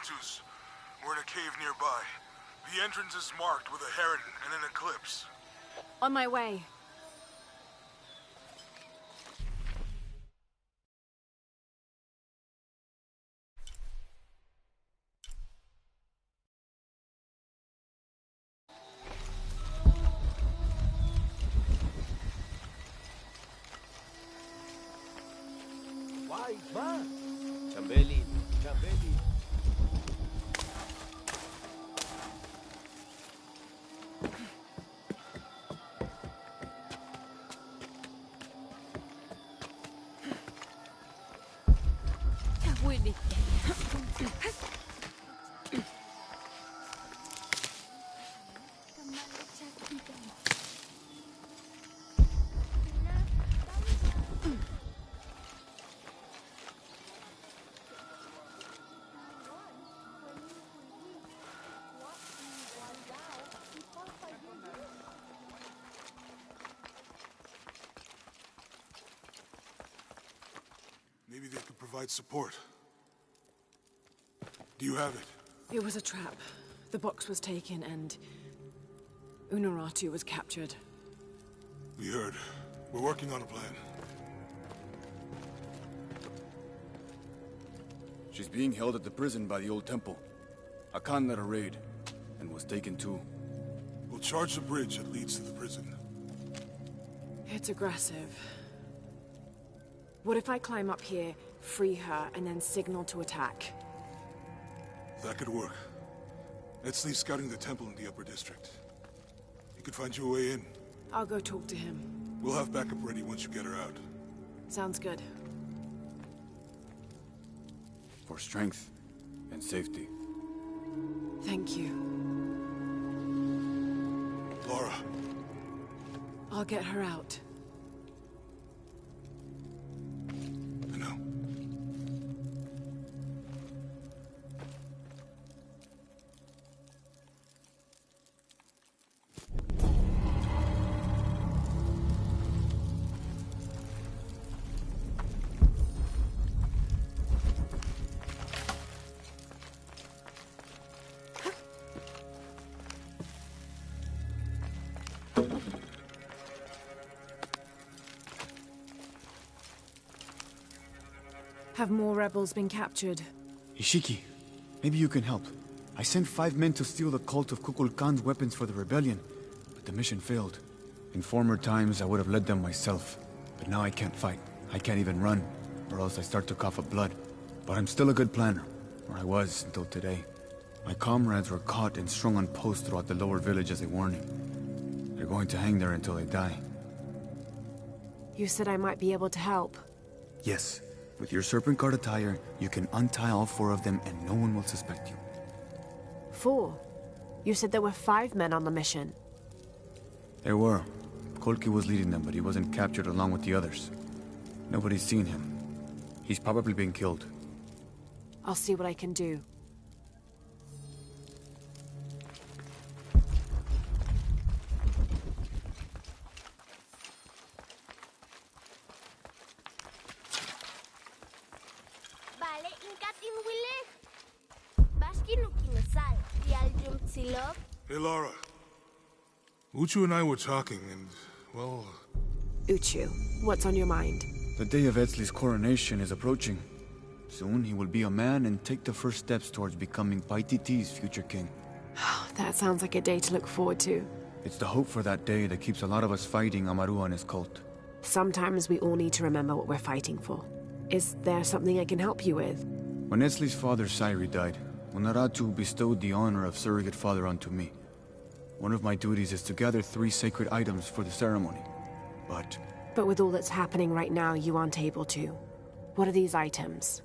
Unuratu's. We're in a cave nearby. The entrance is marked with a heron and an eclipse. On my way. Wise man. Chambeli, Chambeli. Willy. Maybe they could provide support. Do you have it? It was a trap. The box was taken and Unuratu was captured. We heard. We're working on a plan. She's being held at the prison by the old temple. Akan led a raid, and was taken too. We'll charge the bridge that leads to the prison. It's aggressive. What if I climb up here, free her, and then signal to attack? That could work. Let's leave scouting the temple in the upper district. He could find you a way in. I'll go talk to him. We'll have backup ready once you get her out. Sounds good. For strength and safety. Thank you. Laura. I'll get her out. I know. Have more rebels been captured? Ishiki, maybe you can help. I sent 5 men to steal the cult of Kukulkan's weapons for the rebellion, but the mission failed. In former times, I would have led them myself, but now I can't fight. I can't even run, or else I start to cough up blood. But I'm still a good planner, or I was until today. My comrades were caught and strung on posts throughout the lower village as a warning. They're going to hang there until they die. You said I might be able to help. Yes. With your serpent guard attire, you can untie all 4 of them and no one will suspect you. 4? You said there were 5 men on the mission. There were. Kolki was leading them, but he wasn't captured along with the others. Nobody's seen him. He's probably been killed. I'll see what I can do. Hey, Laura. Uchu and I were talking, and, well... Uchu, what's on your mind? The day of Etzli's coronation is approaching. Soon he will be a man and take the first steps towards becoming Paititi's future king. That sounds like a day to look forward to. It's the hope for that day that keeps a lot of us fighting Amaru and his cult. Sometimes we all need to remember what we're fighting for. Is there something I can help you with? When Etzli's father Sairi died, Unuratu bestowed the honor of surrogate father onto me. One of my duties is to gather 3 sacred items for the ceremony. But with all that's happening right now, you aren't able to. What are these items?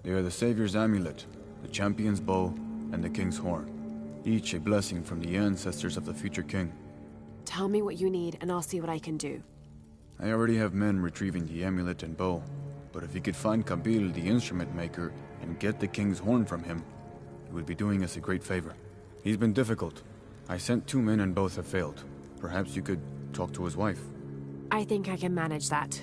They are the Savior's amulet, the champion's bow, and the king's horn. Each a blessing from the ancestors of the future king. Tell me what you need, and I'll see what I can do. I already have men retrieving the amulet and bow, but if you could find Kabil, the instrument maker, and get the king's horn from him, you would be doing us a great favor. He's been difficult. I sent 2 men and both have failed. Perhaps you could talk to his wife. I think I can manage that.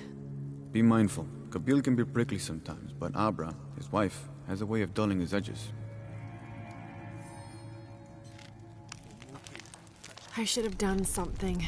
Be mindful. Kabil can be prickly sometimes, but Abra, his wife, has a way of dulling his edges. I should have done something.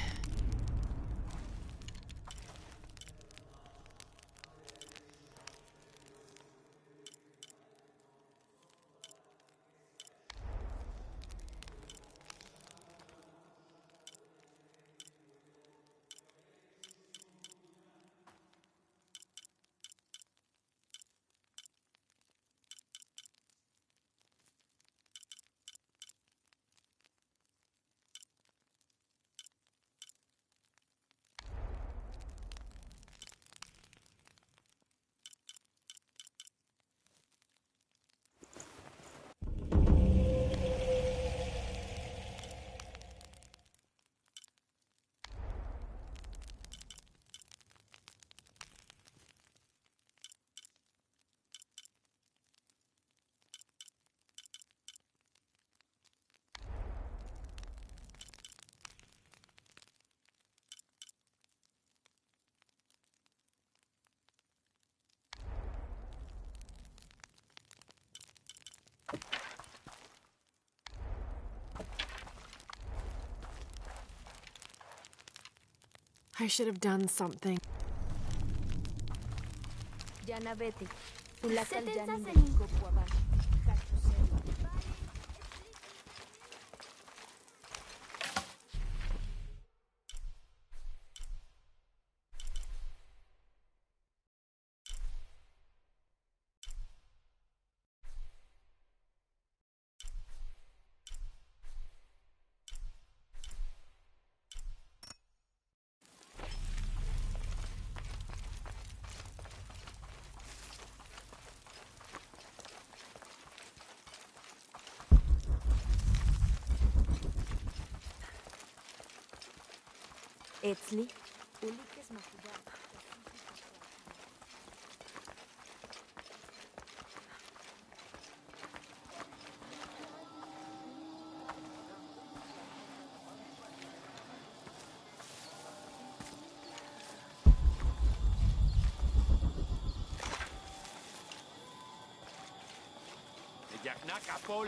I should have done something. Etzli? Jak na kapol!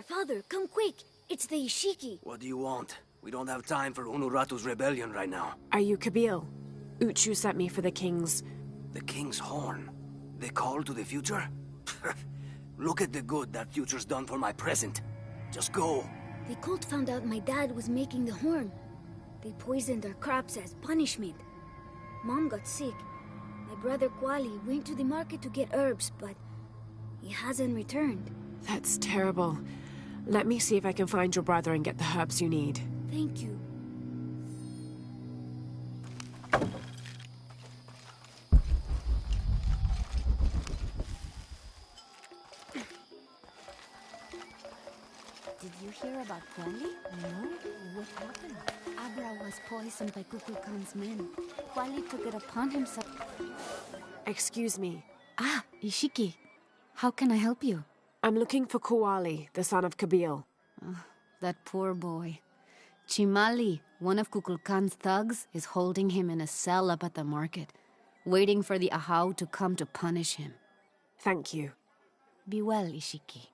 Father, come quick! It's the Ishiki! What do you want? We don't have time for Unuratu's rebellion right now. Are you Kabil? Uchu sent me for the king's... The king's horn? The call to the future? Look at the good that future's done for my present. Just go. The cult found out my dad was making the horn. They poisoned our crops as punishment. Mom got sick. My brother Kwali went to the market to get herbs, but he hasn't returned. That's terrible. Let me see if I can find your brother and get the herbs you need. Thank you. Did you hear about Kwali? No? What happened? Abra was poisoned by Kukulkan's men. Kwali took it upon himself. Excuse me. Ah, Ishiki. How can I help you? I'm looking for Kuali, the son of Kabil. That poor boy. Chimali, one of Kukulkan's thugs, is holding him in a cell up at the market, waiting for the Ahau to come to punish him. Thank you. Be well, Ishiki.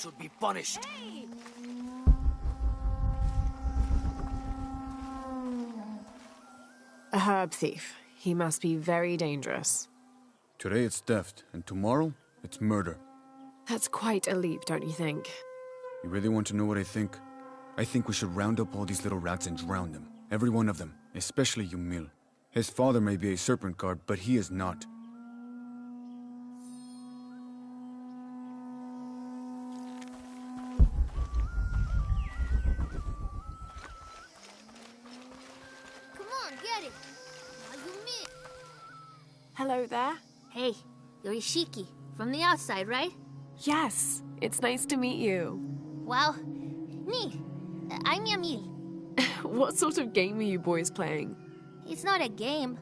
should be punished. A herb thief. He must be very dangerous. Today it's theft, and tomorrow it's murder. That's quite a leap, don't you think? You really want to know what I think? I think we should round up all these little rats and drown them. Every one of them, especially Yumil. His father may be a serpent guard, but he is not. Come on, get it. Now you miss. Hello there. Hey, you're Ishiki. From the outside, right? Yes, it's nice to meet you. Well, neat. I'm Yamil. What sort of game are you boys playing? It's not a game.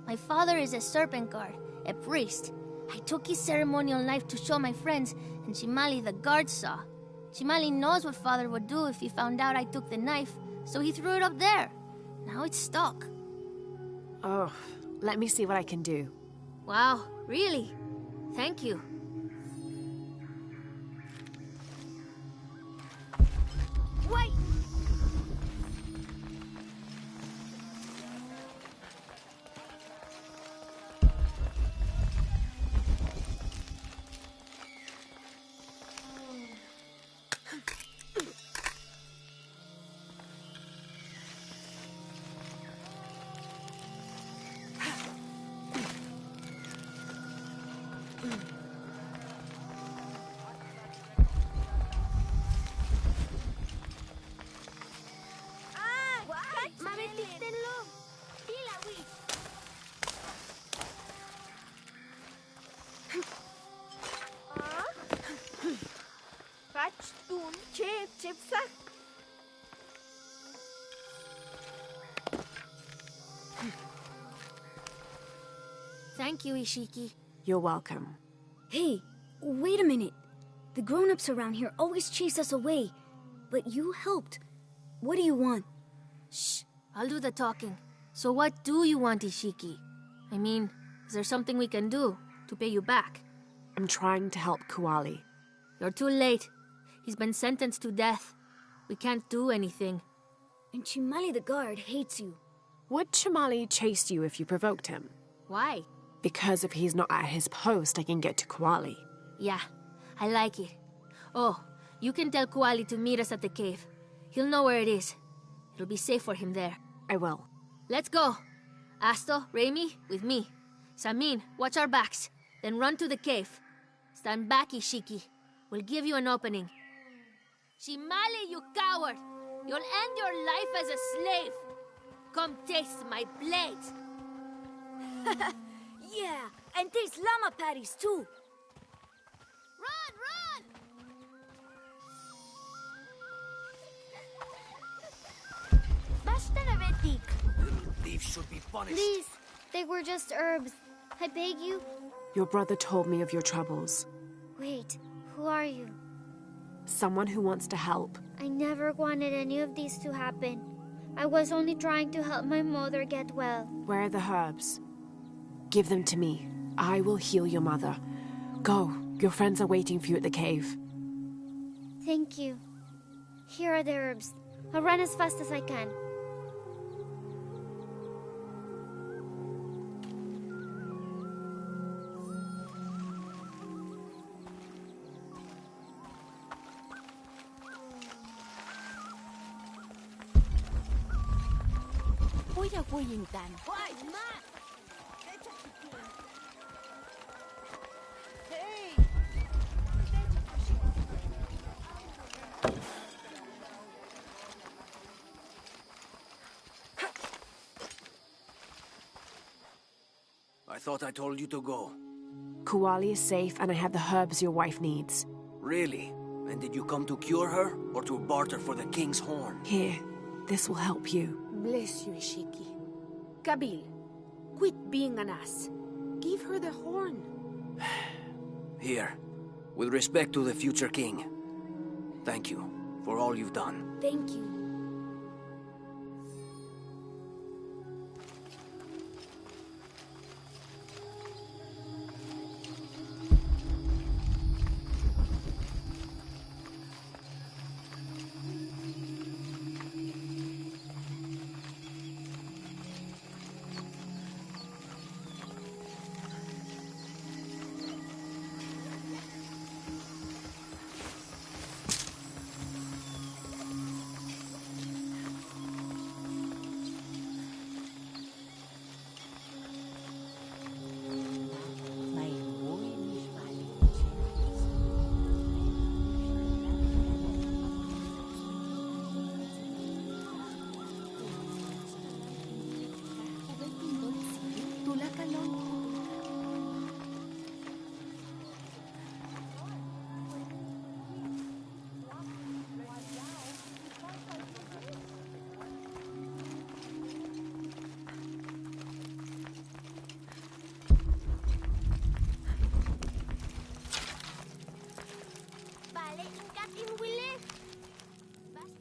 My father is a serpent guard, a priest. I took his ceremonial knife to show my friends, and Chimali the guard saw. Chimali knows what father would do if he found out I took the knife, so he threw it up there. Now it's stuck. Oh, let me see what I can do. Wow, really? Thank you. Wait! Thank you, Ishiki. You're welcome. Hey, wait a minute. The grown-ups around here always chase us away. But you helped. What do you want? Shh, I'll do the talking. So what do you want, Ishiki? I mean, is there something we can do to pay you back? I'm trying to help Kuali. You're too late. He's been sentenced to death. We can't do anything. And Chimali the guard hates you. Would Chamali chase you if you provoked him? Why? Because if he's not at his post, I can get to Kuali. Yeah, I like it. Oh, you can tell Kuali to meet us at the cave. He'll know where it is. It'll be safe for him there. I will. Let's go. Asto, Raimi, with me. Samin, watch our backs. Then run to the cave. Stand back, Ishiki. We'll give you an opening. Shimali, you coward! You'll end your life as a slave. Come taste my blade. Yeah, and taste llama patties too. Run, run! Basta na, Vetik. Thieves should be punished. Please, they were just herbs. I beg you. Your brother told me of your troubles. Wait, who are you? Someone who wants to help. I never wanted any of these to happen. I was only trying to help my mother get well. Where are the herbs? Give them to me. I will heal your mother. Go. Your friends are waiting for you at the cave. Thank you. Here are the herbs. I'll run as fast as I can. I thought I told you to go. Kuali is safe, and I have the herbs your wife needs. Really? And did you come to cure her, or to barter for the king's horn? Here, this will help you. Bless you, Ishiki. Kabil, quit being an ass. Give her the horn. Here, with respect to the future king. Thank you for all you've done. Thank you.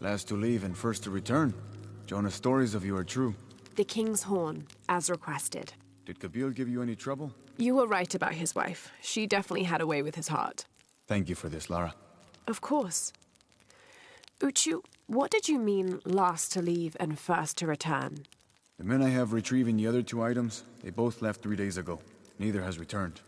Last to leave and first to return. Jonah's stories of you are true. The King's Horn, as requested. Did Kabil give you any trouble? You were right about his wife. She definitely had a way with his heart. Thank you for this, Lara. Of course. Uchu, what did you mean last to leave and first to return? The men I have retrieving the other 2 items, they both left 3 days ago. Neither has returned.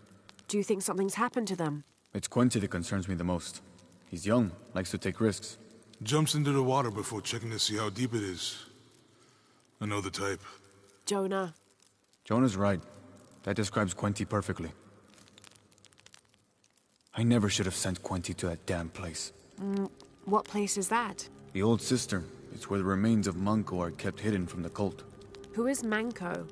Do you think something's happened to them? It's Quentin that concerns me the most. He's young, likes to take risks. Jumps into the water before checking to see how deep it is. I know the type. Jonah. Jonah's right. That describes Quentin perfectly. I never should have sent Quentin to that damn place. What place is that? The old cistern. It's where the remains of Manco are kept hidden from the cult. Who is Manco?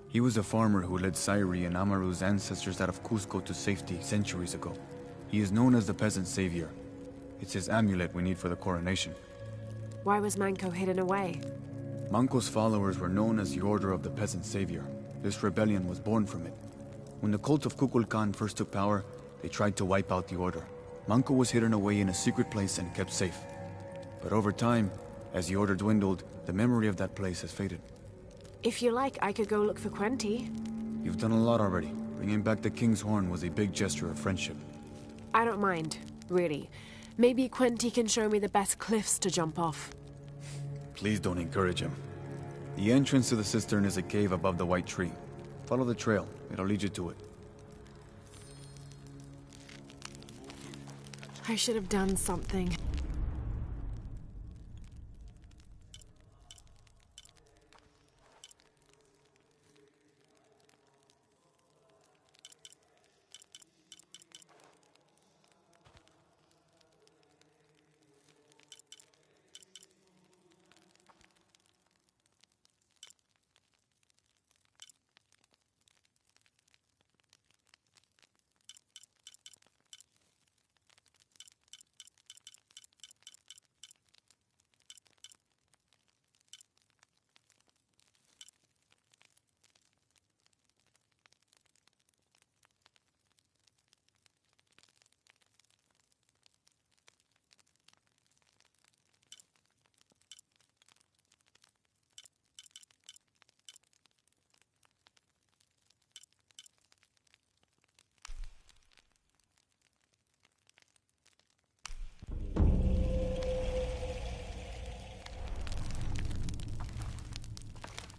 He was a farmer who led Sairi and Amaru's ancestors out of Cusco to safety centuries ago. He is known as the peasant savior. It's his amulet we need for the coronation. Why was Manco hidden away? Manco's followers were known as the Order of the Peasant Savior. This rebellion was born from it. When the cult of Kukulkan first took power, they tried to wipe out the order. Manco was hidden away in a secret place and kept safe. But over time, as the order dwindled, the memory of that place has faded. If you like, I could go look for Quenti. You've done a lot already. Bringing back the King's Horn was a big gesture of friendship. I don't mind, really. Maybe Quenti can show me the best cliffs to jump off. Please don't encourage him. The entrance to the cistern is a cave above the white tree. Follow the trail. It'll lead you to it. I should have done something.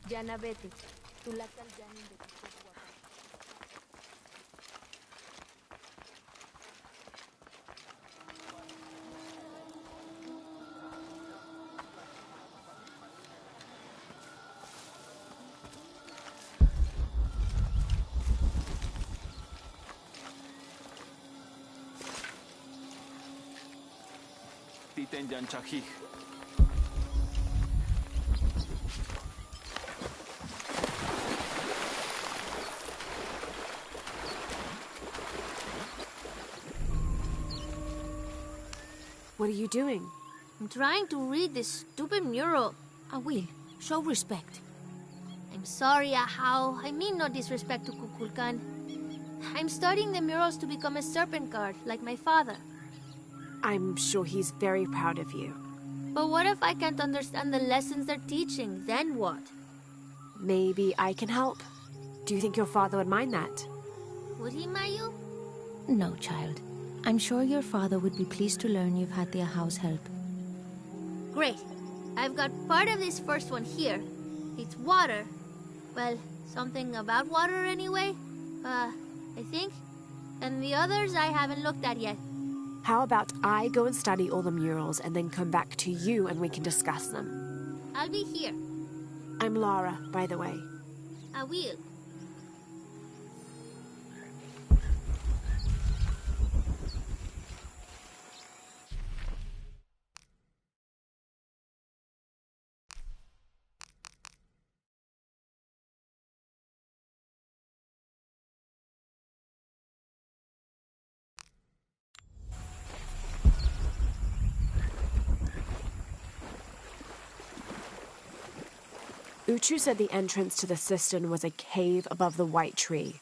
Jana vete. Tulakal janin de tu. Titen jan chakhi. What are you doing? I'm trying to read this stupid mural. I will. Show respect. I'm sorry, Ahau. I mean no disrespect to Kukulkan. I'm studying the murals to become a serpent guard, like my father. I'm sure he's very proud of you. But what if I can't understand the lessons they're teaching? Then what? Maybe I can help. Do you think your father would mind that? Would he, Mayu? No, child. I'm sure your father would be pleased to learn you've had the house help. Great. I've got part of this first one here. It's water. Well, something about water anyway. I think. And the others I haven't looked at yet. How about I go and study all the murals and then come back to you and we can discuss them? I'll be here. I'm Lara, by the way. I will. Uchu said the entrance to the cistern was a cave above the white tree.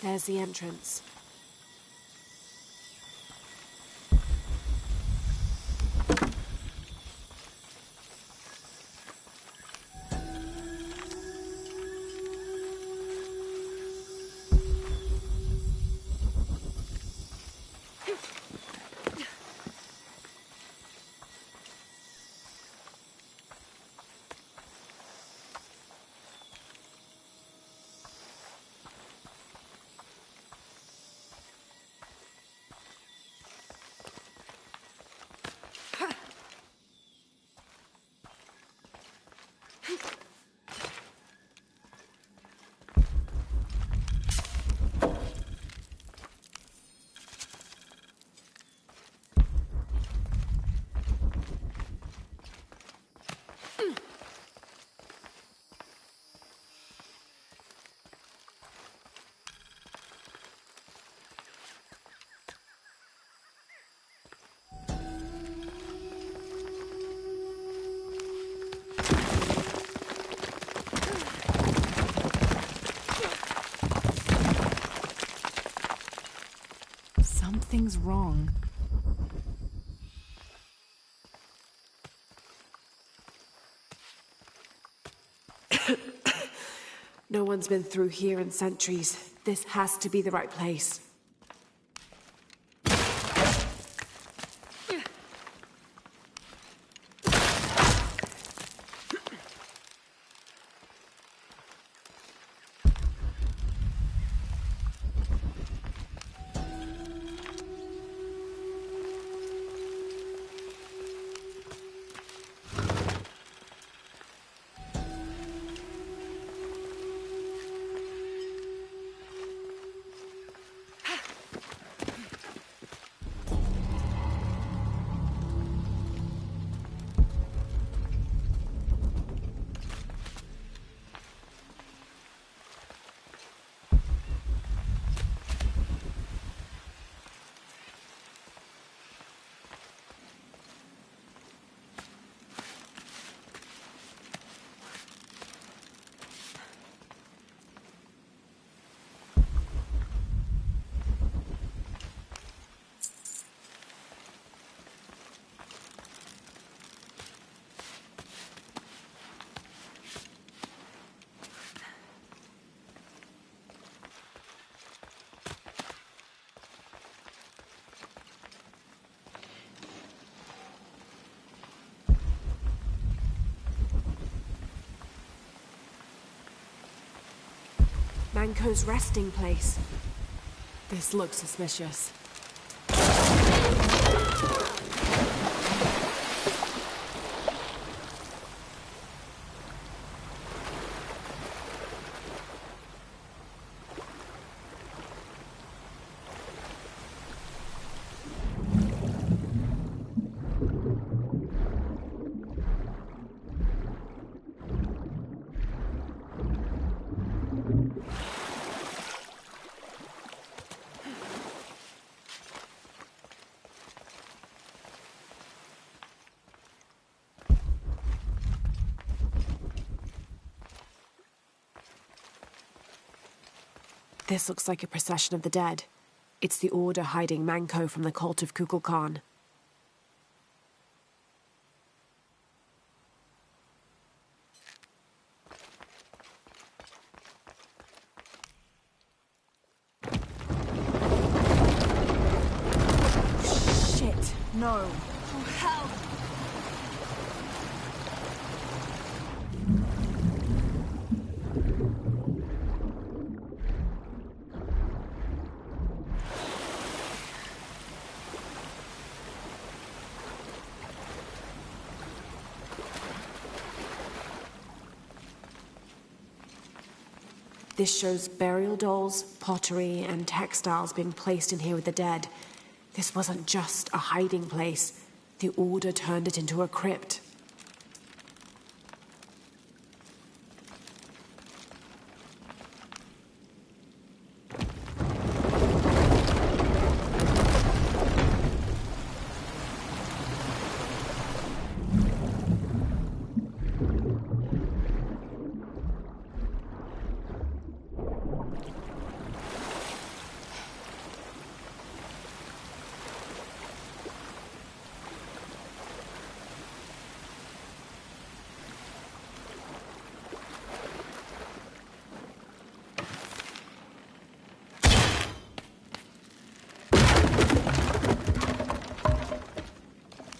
There's the entrance. Something's wrong. No one's been through here in centuries. This has to be the right place. Manco's resting place. This looks suspicious. This looks like a procession of the dead. It's the Order hiding Manco from the cult of Kukulkan. Shit, no. Oh, hell! This shows burial dolls, pottery, and textiles being placed in here with the dead. This wasn't just a hiding place. The Order turned it into a crypt.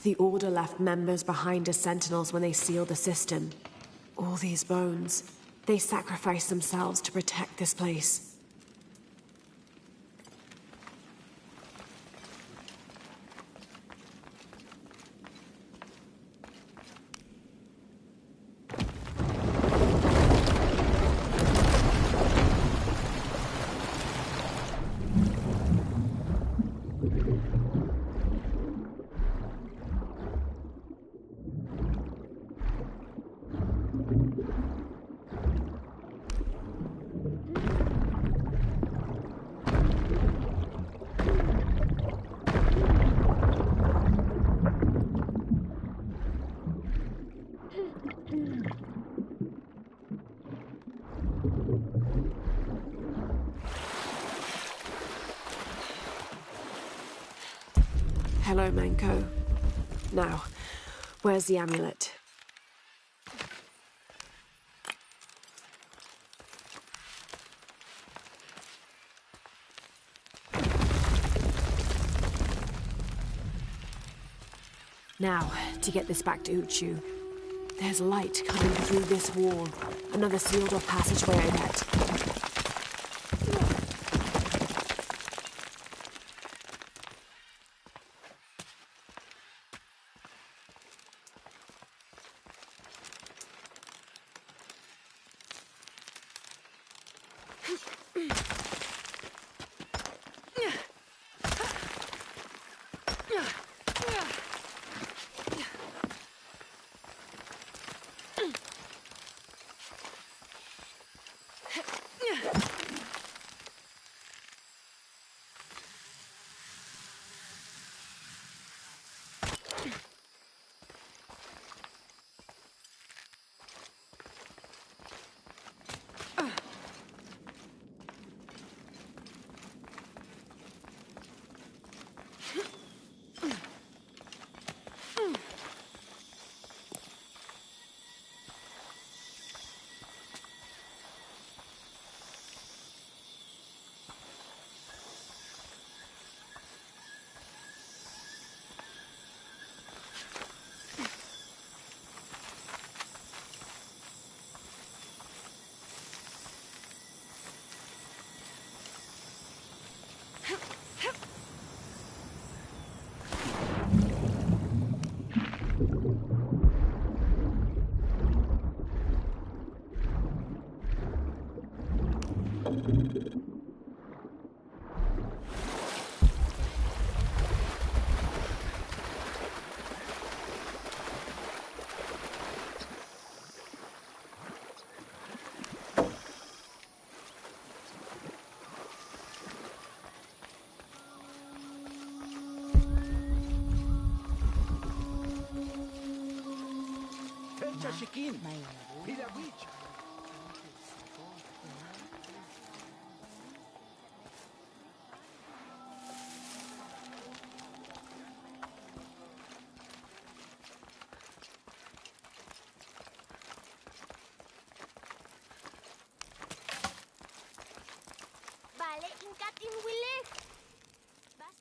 The Order left members behind as sentinels when they sealed the system. All these bones, they sacrificed themselves to protect this place. Hello, Manko. Now, where's the amulet? Now, to get this back to Uchu. There's light coming through this wall. Another sealed-off passageway, I bet.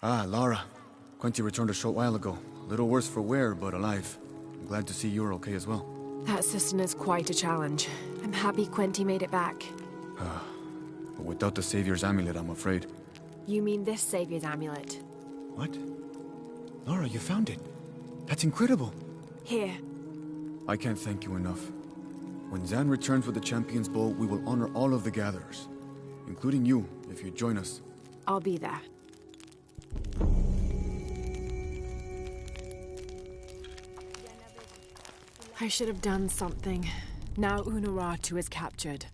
Ah, Lara. Quentin returned a short while ago. A little worse for wear, but alive. I'm glad to see you're okay as well. That system is quite a challenge. I'm happy Quentin made it back. But without the Savior's amulet, I'm afraid. You mean this Savior's amulet? What? Lara, you found it. That's incredible. Here. I can't thank you enough. When Zan returns with the Champion's Bow, we will honor all of the gatherers, including you, if you join us. I'll be there. I should have done something. Now Unuratu is captured.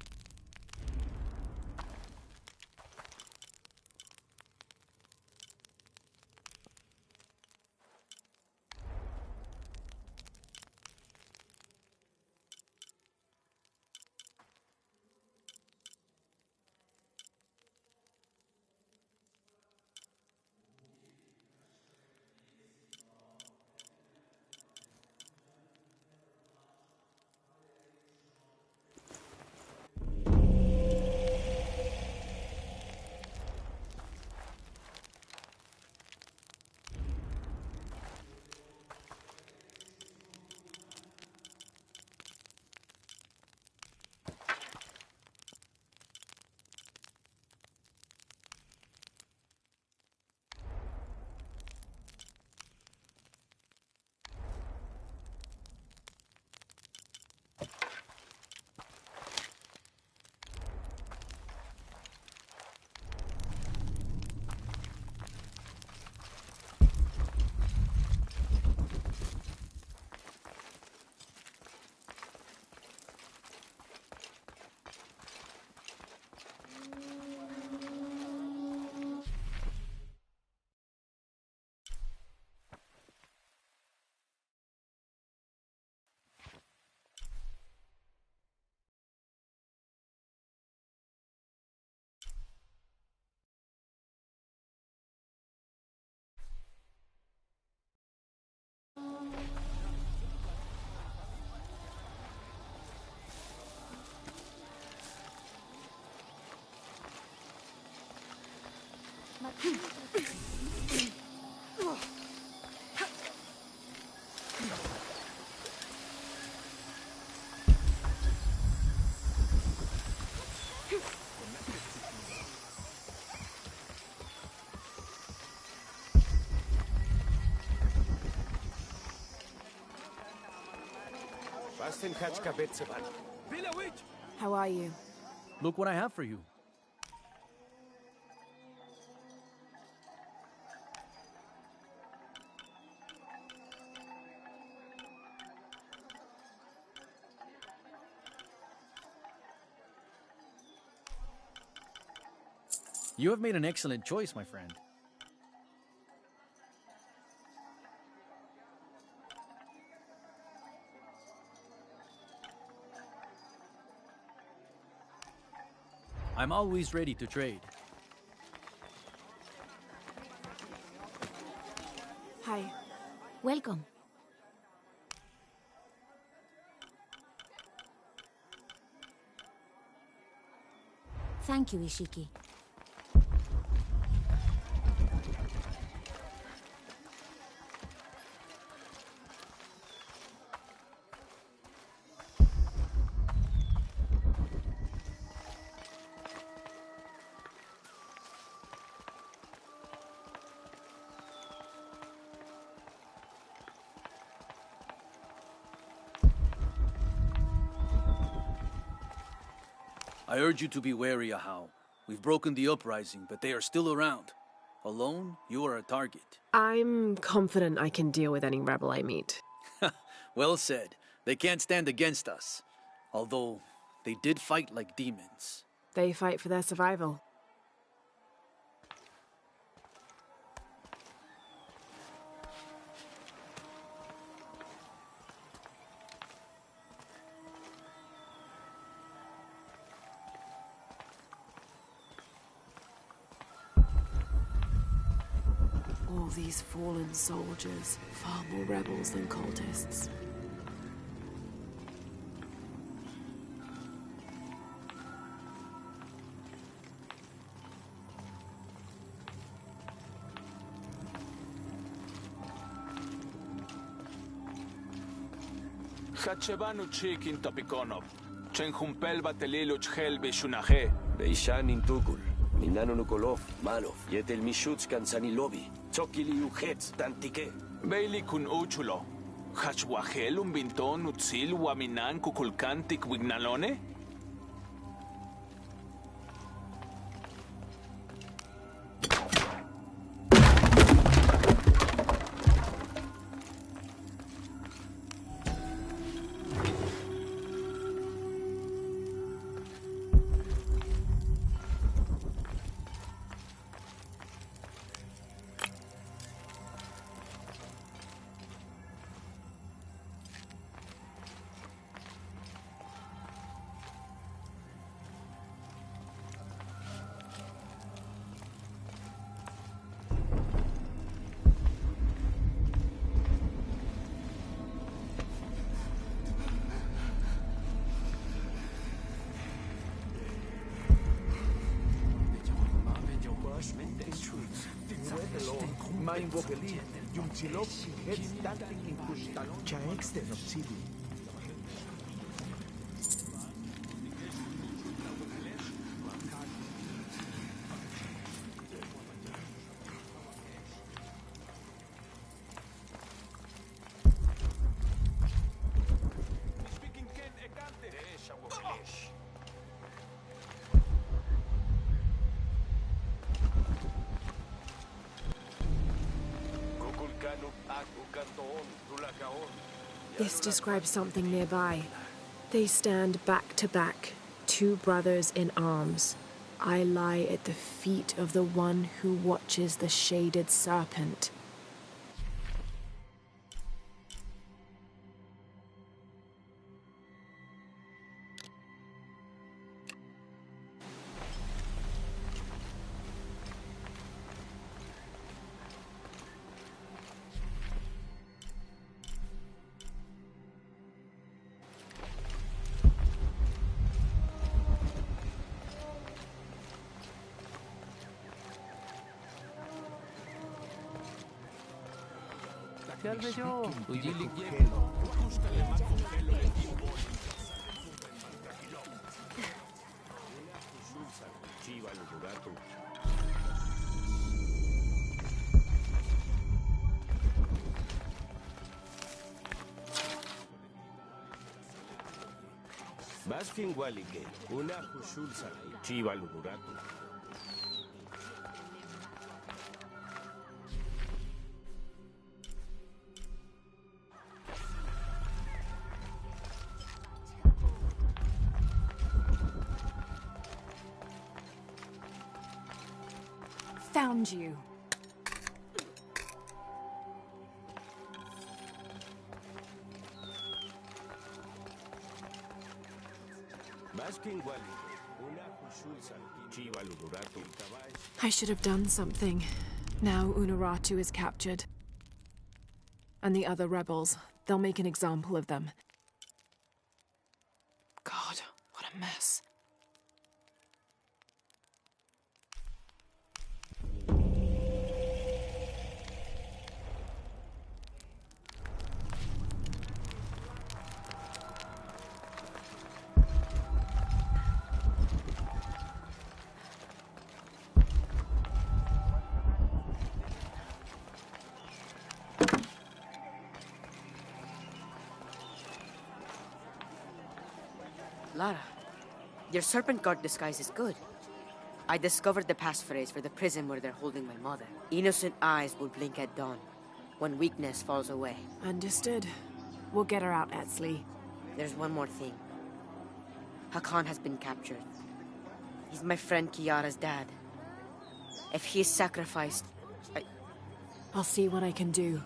How are you? Look what I have for you. You have made an excellent choice, my friend. I'm always ready to trade. Hi. Welcome. Thank you, Ishiki. I urge you to be wary, Ahau. We've broken the uprising, but they are still around. Alone, you are a target. I'm confident I can deal with any rebel I meet. Well said. They can't stand against us. Although, they did fight like demons. They fight for their survival. All these fallen soldiers, far more rebels than cultists. Hachebanu chikin topikonov. Chenjumpel batelilu chhel bishunaje. Beishan intukul. Minano Nukolov, Malov. Yetel Mishutskan Sanilobi. Chokili Uhetz Tantike. Beili kun uchulo. Hachwahel umbinton utzil waminan kukulkan tikwignalone? Mein Vogeli, Jumchilov, Headstanting in Kustalon, Chaexten of City. This describes something nearby. They stand back to back, two brothers in arms. I lie at the feet of the one who watches the shaded serpent. Baskin Walike, una Hushulsa, Chiva Luguratu. Found you. I should have done something. Now Unuratu is captured. And the other rebels, they'll make an example of them. God, what a mess. Lara, your serpent guard disguise is good. I discovered the passphrase for the prison where they're holding my mother. Innocent eyes will blink at dawn, when weakness falls away. Understood. We'll get her out, Etzli. There's one more thing. Hakan has been captured. He's my friend Kiara's dad. If he is sacrificed, I'll see what I can do.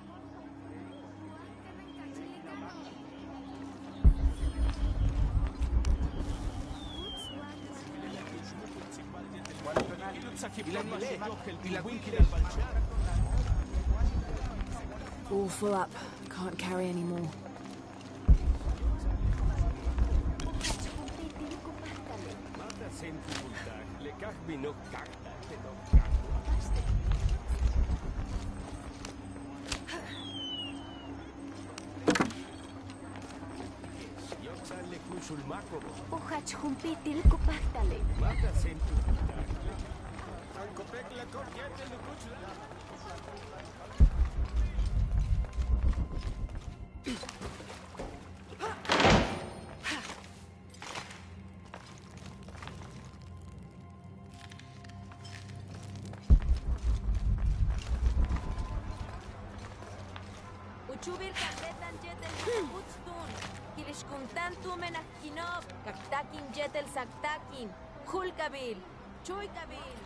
All full up. Can't carry any more. Uchubil kapetan jetel utstun. Kilishkuntan tumen akinob. Kaktakin jetel saktakin. Hulkabil. Chuikabil.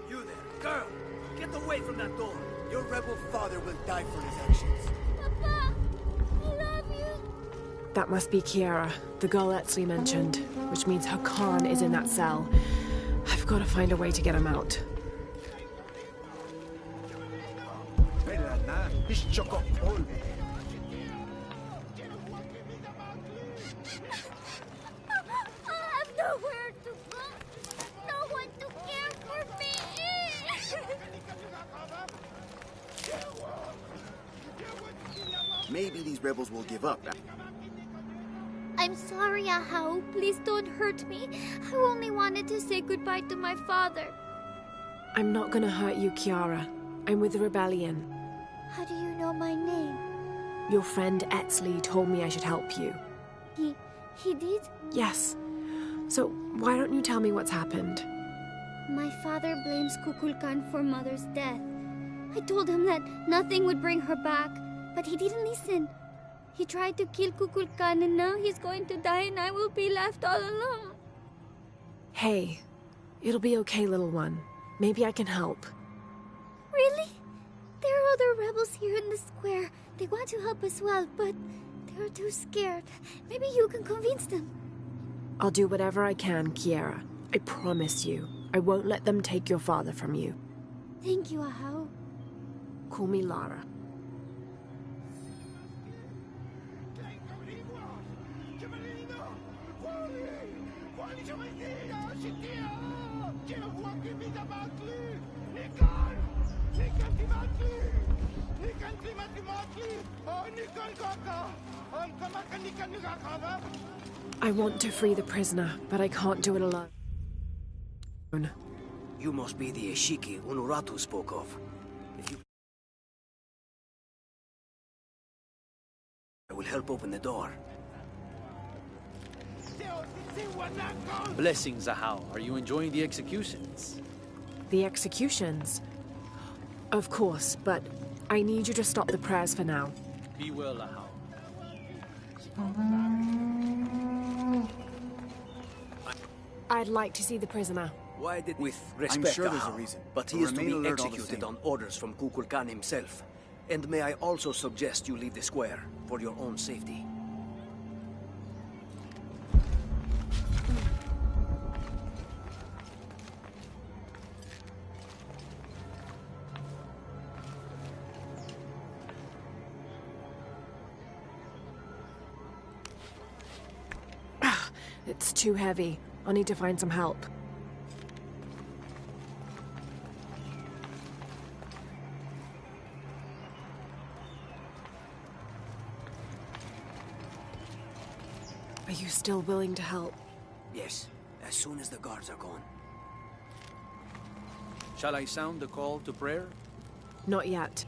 You there, girl! Get away from that door! Your rebel father will die for his actions. That must be Kiara, the girl Etsley mentioned, which means her Khan is in that cell. I've got to find a way to get him out. I have nowhere to go. No one to care for me. Maybe these rebels will give up. I'm sorry, Ahau. Please don't hurt me. I only wanted to say goodbye to my father. I'm not gonna hurt you, Kiara. I'm with the rebellion. How do you know my name? Your friend Etsley told me I should help you. He did? Yes. So why don't you tell me what's happened? My father blames Kukulkan for Mother's death. I told him that nothing would bring her back, but he didn't listen. He tried to kill Kukulkan and now he's going to die and I will be left all alone. Hey, it'll be okay, little one. Maybe I can help. Really? There are other rebels here in the square. They want to help as well, but they're too scared. Maybe you can convince them. I'll do whatever I can, Kiara. I promise you. I won't let them take your father from you. Thank you, Ahau. Call me Lara. I want to free the prisoner, but I can't do it alone. You must be the Eshiki Unuratu spoke of. If you... I will help open the door. Blessings, Ahau. Are you enjoying the executions? The executions? Of course, but I need you to stop the prayers for now. Be well, Ahau. I'd like to see the prisoner. Why did with respect, I'm sure there's a Ahau, reason. but he is to be executed on orders from Kukulkan himself. And may I also suggest you leave the square for your own safety. It's too heavy. I'll need to find some help. Are you still willing to help? Yes, as soon as the guards are gone. Shall I sound the call to prayer? Not yet.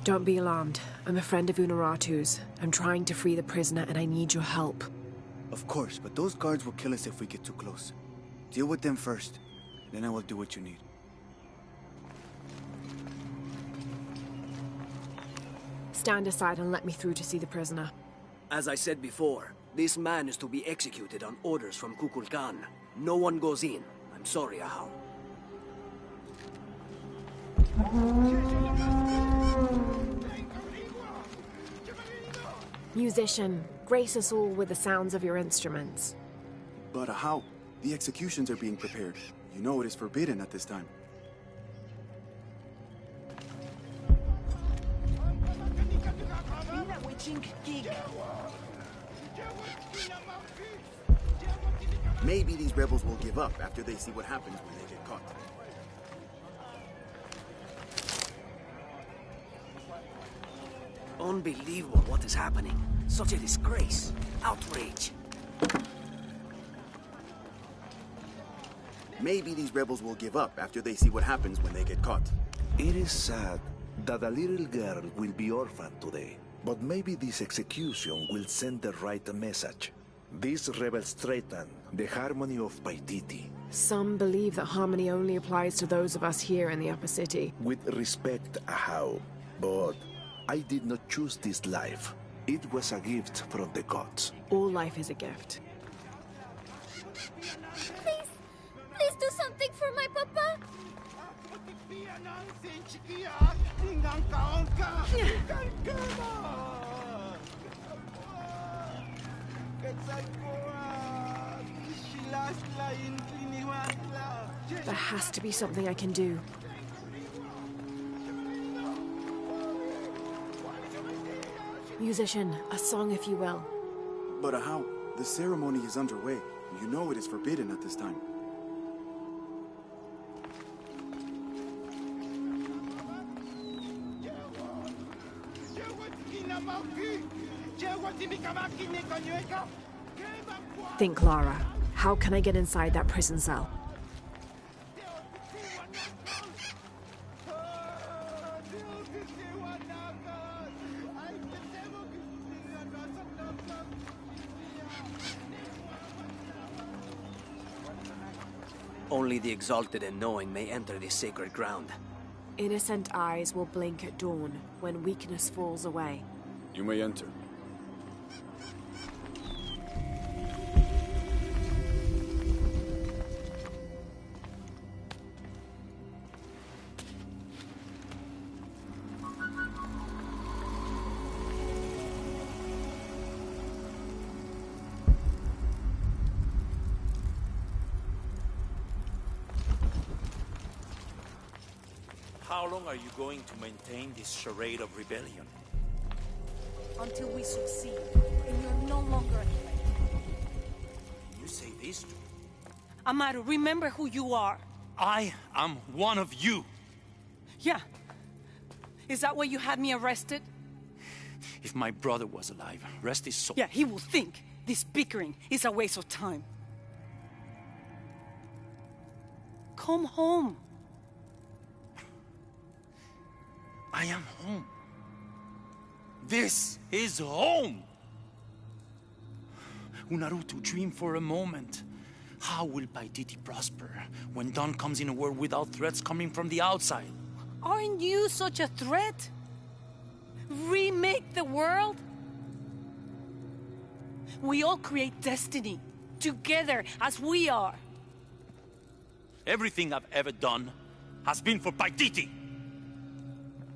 Don't be alarmed. I'm a friend of Unaratu's. I'm trying to free the prisoner and I need your help. Of course, but those guards will kill us if we get too close. Deal with them first, then I will do what you need. Stand aside and let me through to see the prisoner. As I said before, this man is to be executed on orders from Kukulkan. No one goes in. I'm sorry, Ahau. Musician, grace us all with the sounds of your instruments. But how? The executions are being prepared. You know it is forbidden at this time. Maybe these rebels will give up after they see what happens when they get caught. Unbelievable what is happening. Such a disgrace. Outrage. Maybe these rebels will give up after they see what happens when they get caught. It is sad that a little girl will be orphaned today. But maybe this execution will send the right message. These rebels threaten the harmony of Paititi. Some believe that harmony only applies to those of us here in the upper city. With respect, Ahau, but I did not choose this life. It was a gift from the gods. All life is a gift. Please do something for my papa. There has to be something I can do. Musician, a song if you will. But how? The ceremony is underway. You know it is forbidden at this time. Think, Lara. How can I get inside that prison cell? Only the exalted and knowing may enter this sacred ground. Innocent eyes will blink at dawn when weakness falls away. You may enter. How long are you going to maintain this charade of rebellion? Until we succeed, and you're no longer a threat. You say this? Amaru, remember who you are. I am one of you. Yeah. Is that why you had me arrested? If my brother was alive, rest his soul. Yeah, he will think this bickering is a waste of time. Come home. I am home. This is home! Unarutu, dream for a moment. How will Paititi prosper when dawn comes in a world without threats coming from the outside? Aren't you such a threat? Remake the world? We all create destiny, together as we are. Everything I've ever done has been for Paititi.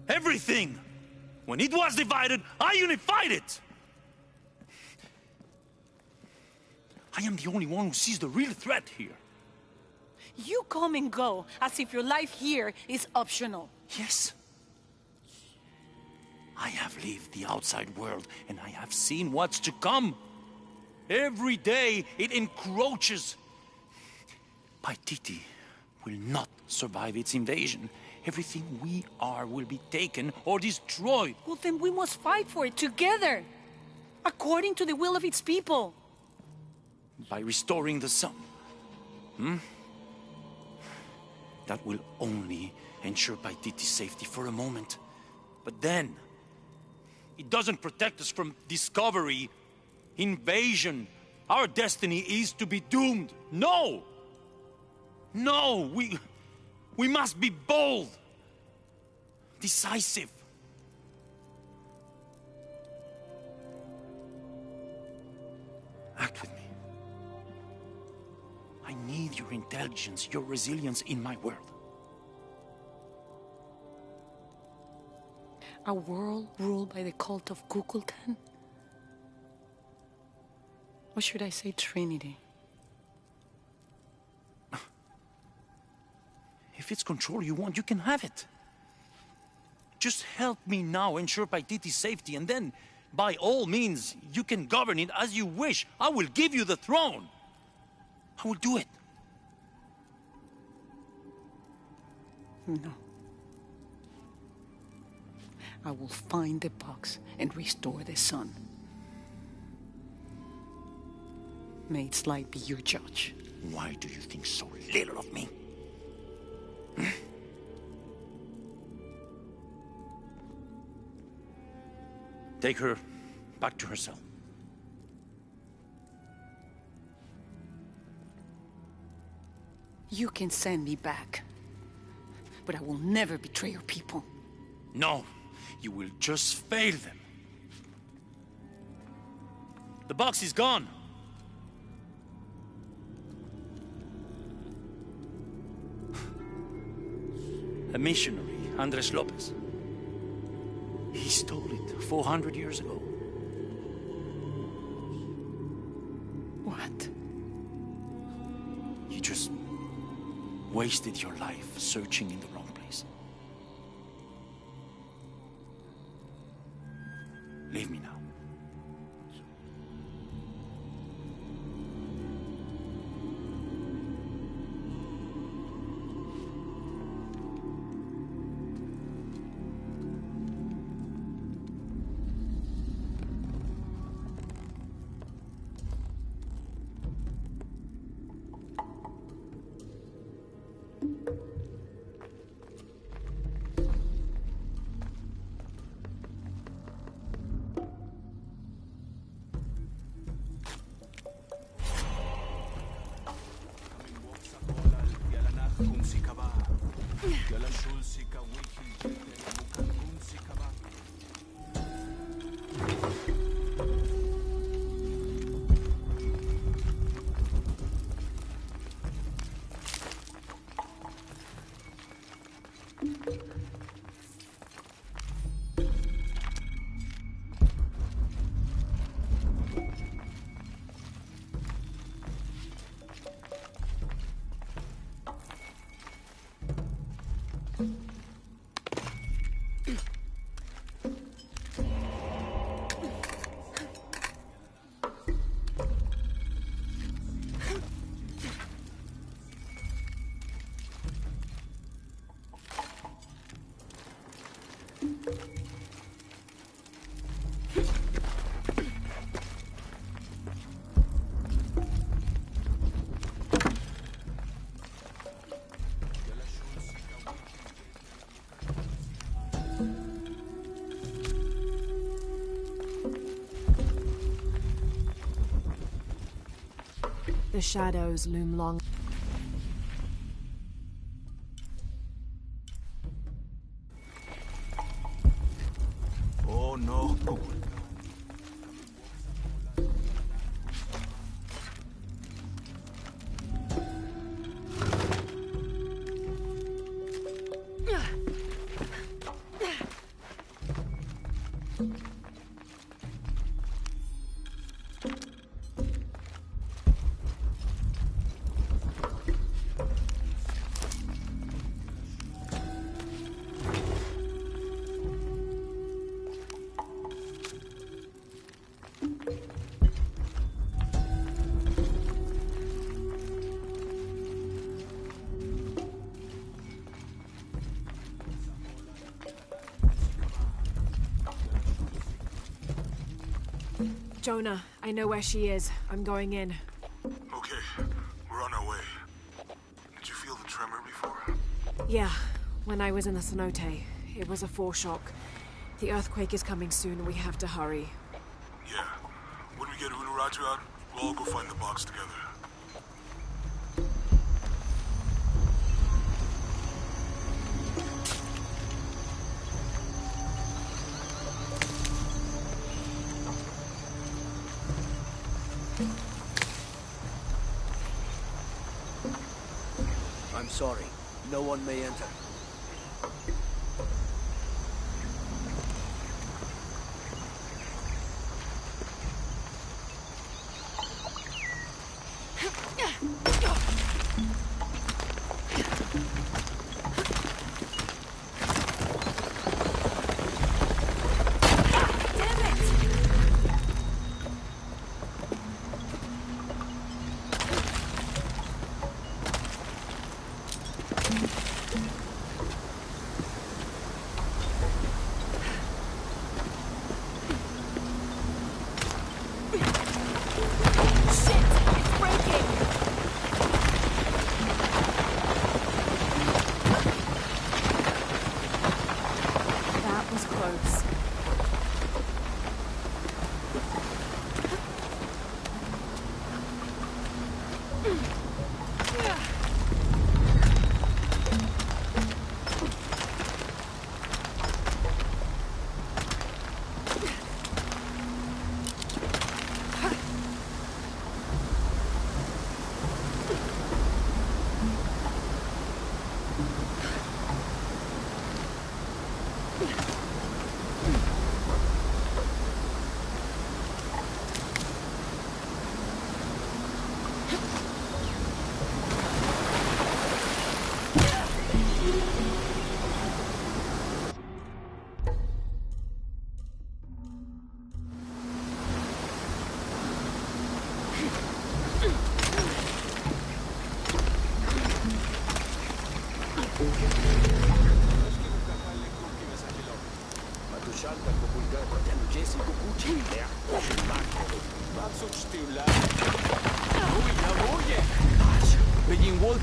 Everything! When it was divided, I unified it! I am the only one who sees the real threat here. You come and go as if your life here is optional. Yes. I have lived the outside world, and I have seen what's to come. Every day, it encroaches. Paititi will not survive its invasion, Everything we are will be taken or destroyed. Well, then we must fight for it together, according to the will of its people. By restoring the sun. That will only ensure Paititi's safety for a moment. But then, it doesn't protect us from discovery, invasion. Our destiny is to be doomed. No! No, we must be bold, decisive. Act with me. I need your intelligence, your resilience in my world. A world ruled by the cult of Kukulkan? Or should I say Trinity? If it's control you want, you can have it. Just help me now ensure Paititi's safety, and then, by all means, you can govern it as you wish. I will give you the throne. I will do it. No. I will find the box and restore the sun. May its light be your judge. Why do you think so little of me? Take her back to her cell. You can send me back, but I will never betray your people. No, you will just fail them. The box is gone. A missionary, Andres Lopez. He stole it 400 years ago. What? You just wasted your life searching in the wrong place. Leave me now. The shadows loom long. Oh no. Jonah, I know where she is. I'm going in. Okay, we're on our way. Did you feel the tremor before? Yeah, when I was in the cenote. It was a foreshock. The earthquake is coming soon. We have to hurry. Yeah. When we get Unuratu out, we'll all go find the box together. I'm sorry. No one may enter.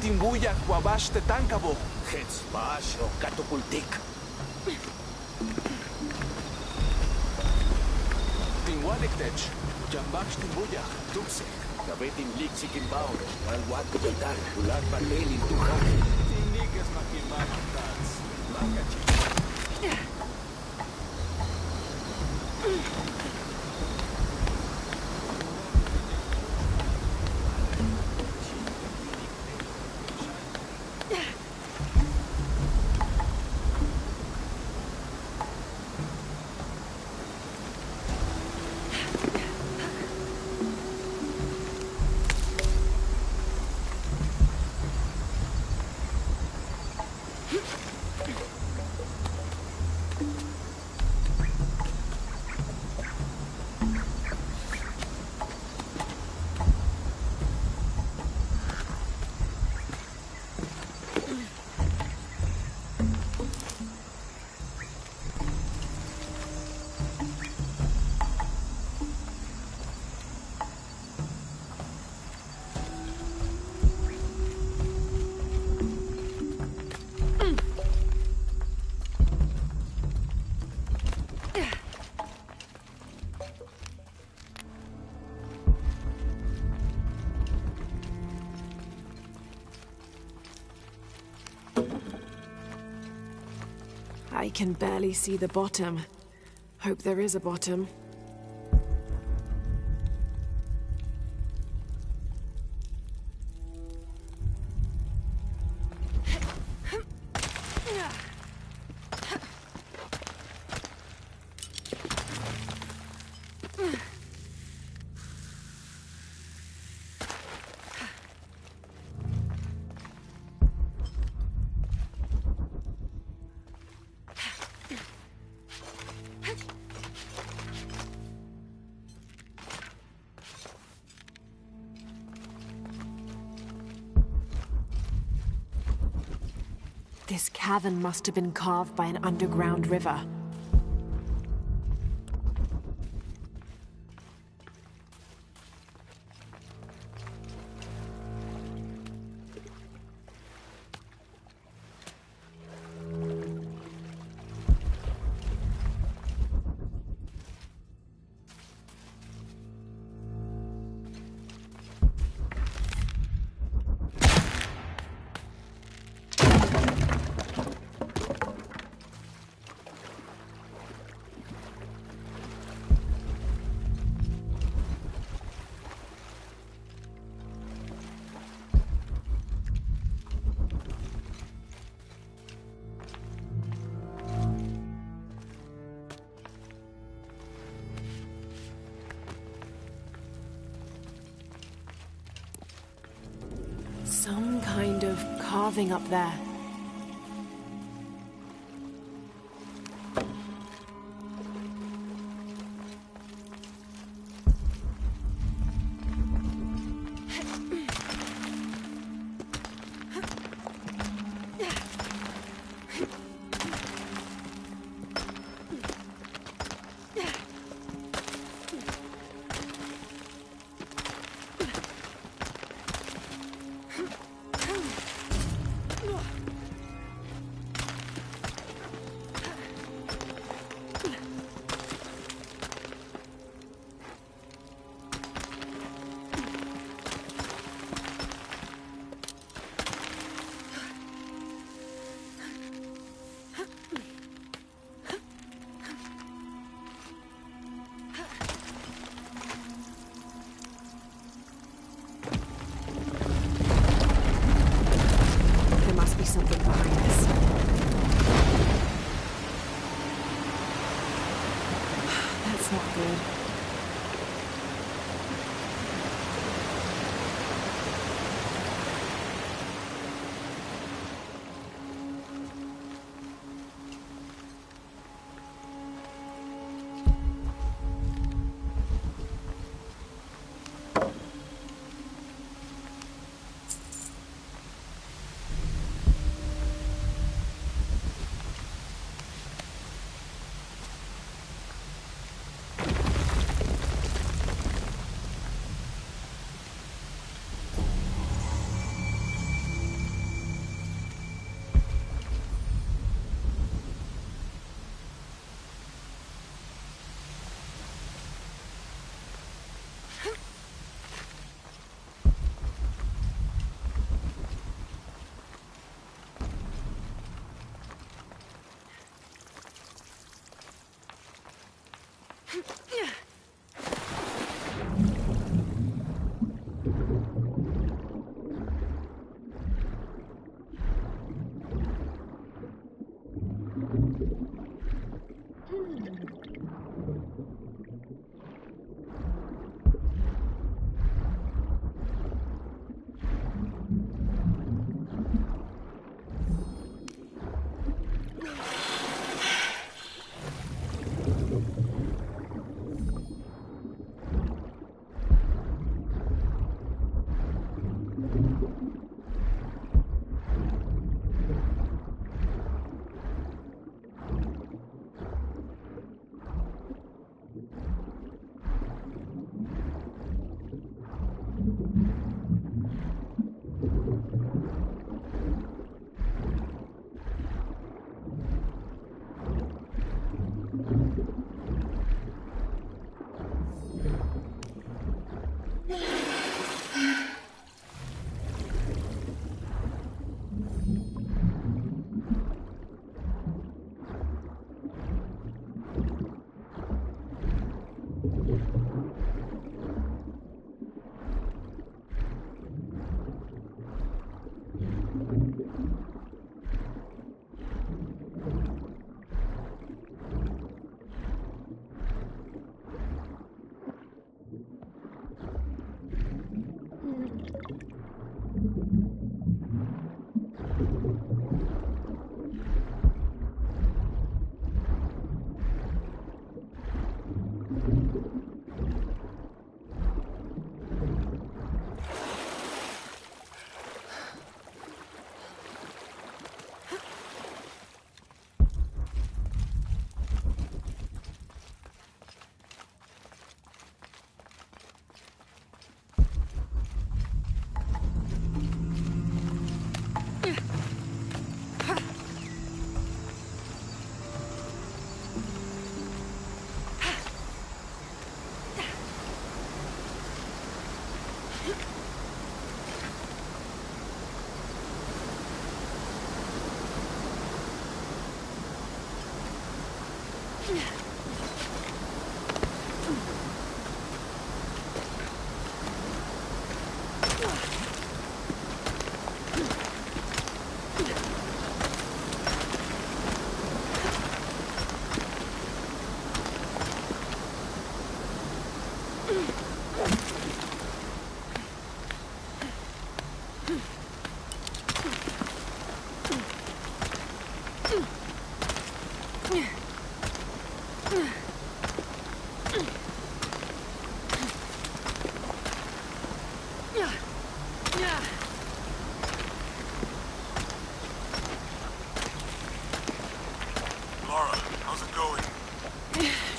Timbuya, Wabash te tankabo. Hets bash o katopultik. Tinwaliktech, Jambash Timbuya, Tuxi. Kabetin liksik imbao, walwat kujaltar, ulat patelin tuhan. Tinigas makimamatans. Makachi. I can barely see the bottom. Hope there is a bottom. This cavern must have been carved by an underground river. some kind of carving up there. Something behind us. That's not good.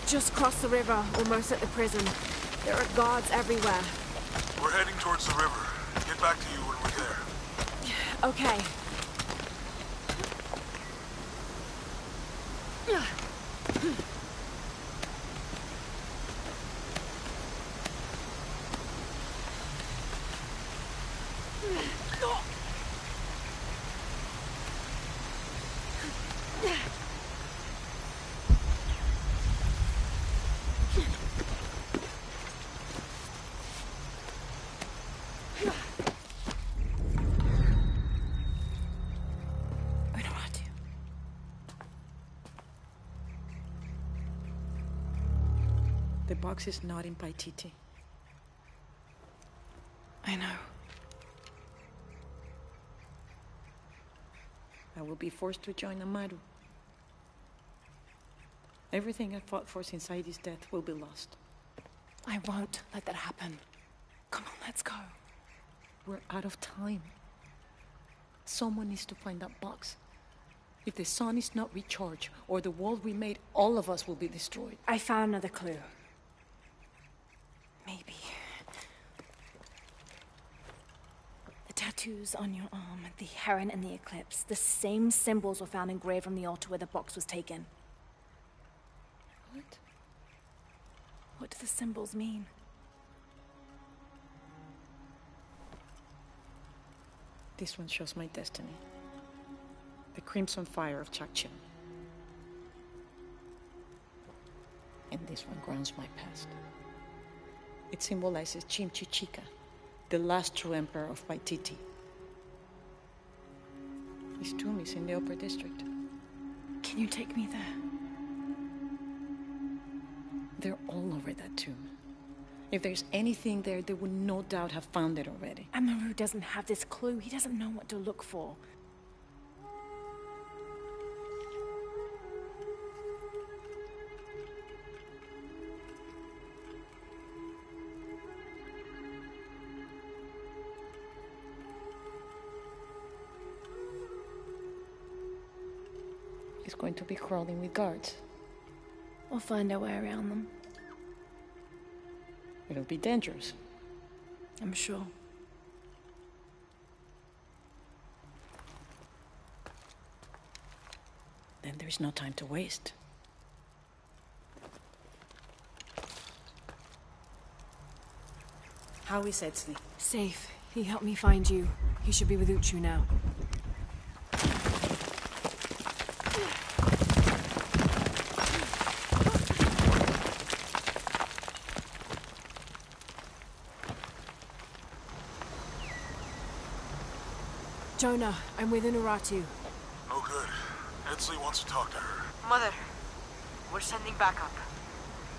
Just crossed the river, almost at the prison. There are guards everywhere. We're heading towards the river. Get back to you when we're there. Okay. The box is not in Paititi. I know. I will be forced to join Amaru. Everything I fought for since Heidi's death will be lost. I won't let that happen. Come on, let's go. We're out of time. Someone needs to find that box. If the sun is not recharged, or the world we made, all of us will be destroyed. I found another clue. Maybe. The tattoos on your arm, the heron and the eclipse, the same symbols were found engraved on the altar where the box was taken. What? What do the symbols mean? This one shows my destiny. The crimson fire of Chakchin. And this one grounds my past. It symbolizes Chimchichica, the last true emperor of Paititi. His tomb is in the upper district. Can you take me there? They're all over that tomb. If there's anything there, they would no doubt have found it already. Amaru doesn't have this clue. He doesn't know what to look for. He's going to be crawling with guards. We'll find our way around them. It'll be dangerous. I'm sure. Then there's no time to waste. How is Edsley? Safe. He helped me find you. He should be with Uchu now. Jonah, I'm with Inuratu. Oh, good. Edsley wants to talk to her. Mother, we're sending backup.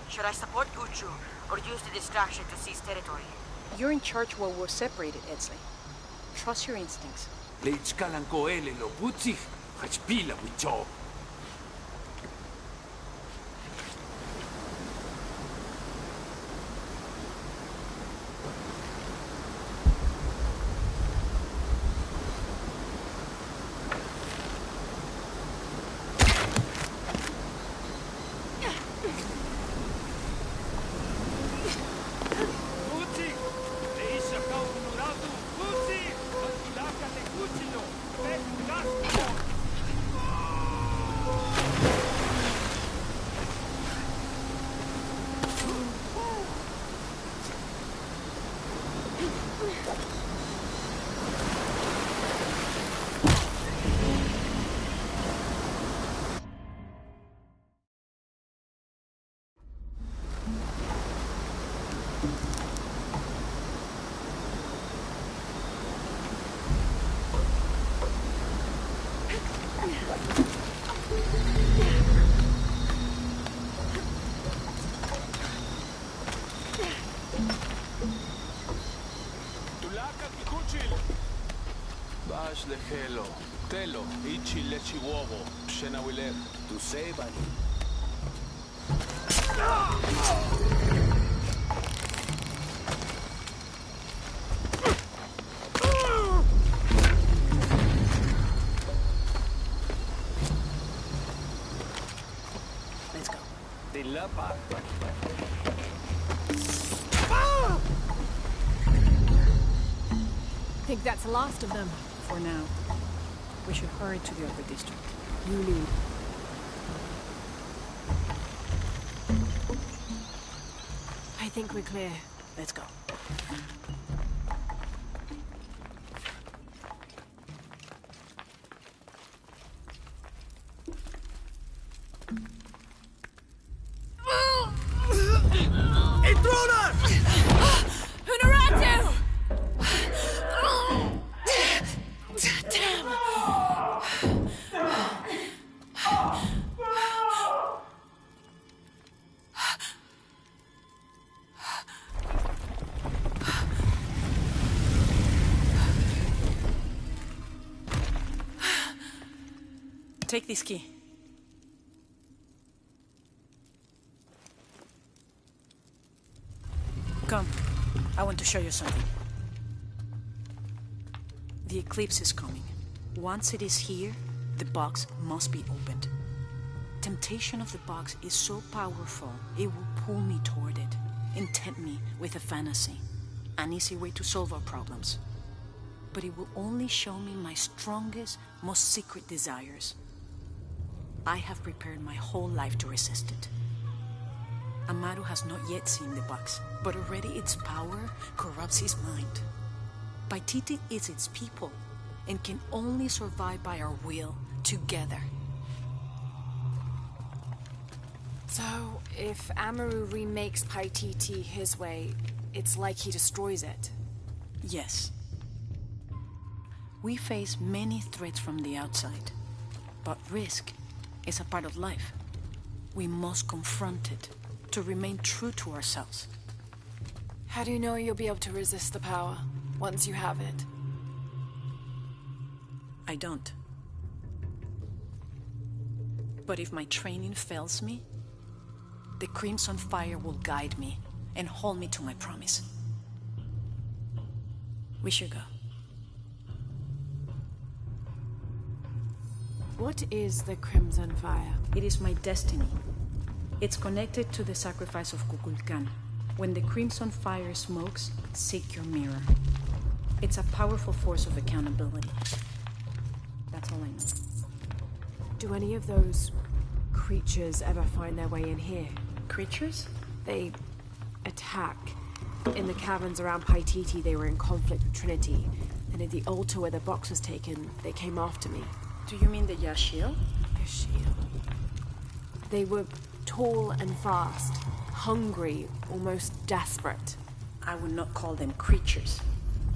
Should I support Uchu or use the distraction to seize territory? You're in charge while we're separated, Edsley. Trust your instincts. Leitskalankoele lo butsich, hachpila wicho. Lejelo, Telo, Ichi Lechiwobo, Shenawiler, Tusebani. Let's go. The Think that's the last of them. For now. We should hurry to the upper district. You lead. I think we're clear. Let's go. Intruder! Honoratu! Damn! Take this key. Come. I want to show you something. The eclipse is coming. Once it is here, the box must be opened. Temptation of the box is so powerful, it will pull me toward it and tempt me with a fantasy, an easy way to solve our problems. But it will only show me my strongest, most secret desires. I have prepared my whole life to resist it. Amaru has not yet seen the box, but already its power corrupts his mind. Paititi is its people, and can only survive by our will, together. So, if Amaru remakes Paititi his way, it's like he destroys it? Yes. We face many threats from the outside, but risk is a part of life. We must confront it to remain true to ourselves. How do you know you'll be able to resist the power once you have it? I don't. But if my training fails me, the Crimson Fire will guide me and hold me to my promise. We should go. What is the Crimson Fire? It is my destiny. It's connected to the sacrifice of Kukulkan. When the Crimson Fire smokes, seek your mirror. It's a powerful force of accountability. That's all I know. Do any of those creatures ever find their way in here? Creatures? They attack. In the caverns around Paititi, they were in conflict with Trinity. And at the altar where the box was taken, they came after me. Do you mean the Yashiel? Yashiel. They were tall and fast, hungry, almost desperate. I would not call them creatures.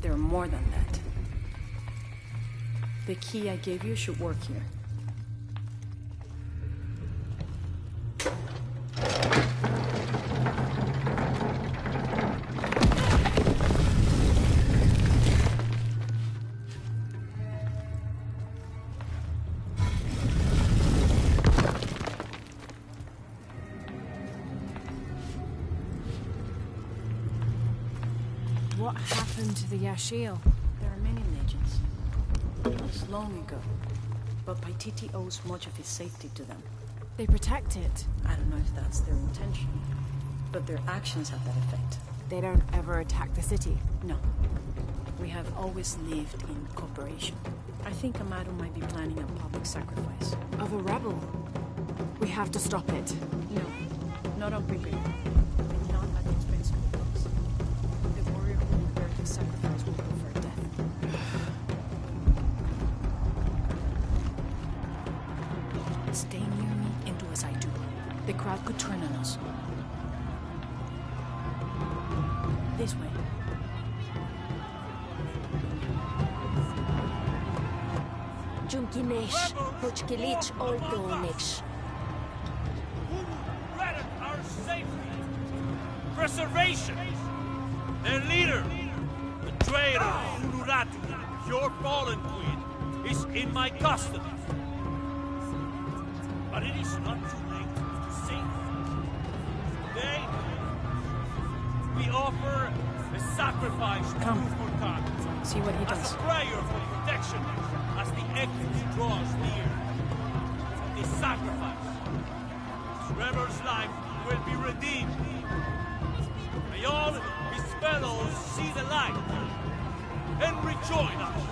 They're more than that. The key I gave you should work here. What happened to the Yashiel? There are many legends. It was long ago, but Paititi owes much of his safety to them. They protect it. I don't know if that's their intention, but their actions have that effect. They don't ever attack the city? No. We have always lived in cooperation. I think Amaru might be planning a public sacrifice. Of a rebel? We have to stop it. No, not unprepared. And not at the expense of the box. The warrior who will bear the sacrifice will prefer death. Stay near me and do as I do. The crowd could turn on us. This way. Junkinesh, Puchkilich, Olgonich. Who threatened our safety? Preservation! Their leader, the traitor Unuratu, your fallen queen, is in my custody. But it is not too late to save her. Today, we offer a sacrifice to Kukulkan. See what he does. As a prayer for protection as the eclipse draws near. This sacrifice, this rebel's life will be redeemed. May all his fellows see the light and rejoin us.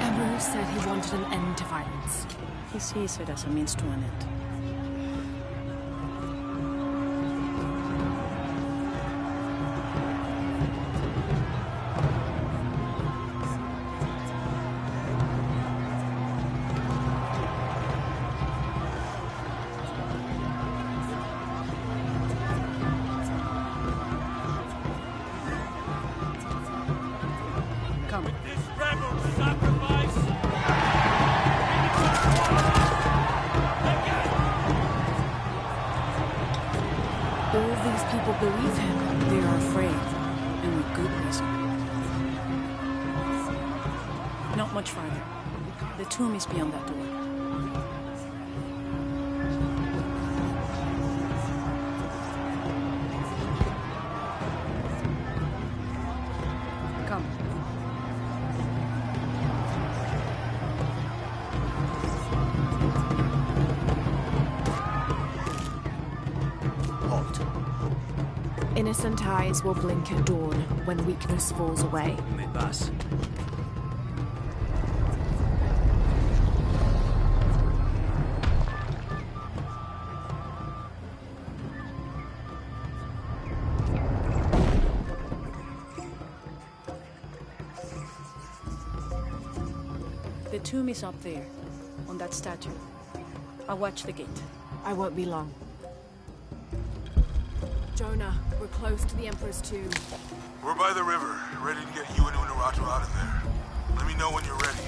Emperor said he wanted an end to violence. He sees it as a means to an end. All these people believe him. They are afraid, and with good reason. Not much farther. The tomb is beyond that door. Come. Innocent eyes will blink at dawn when weakness falls away. Me pass. The tomb is up there, on that statue. I'll watch the gate. I won't be long. Jonah, we're close to the Emperor's tomb. We're by the river, ready to get you and Unuratu out of there. Let me know when you're ready.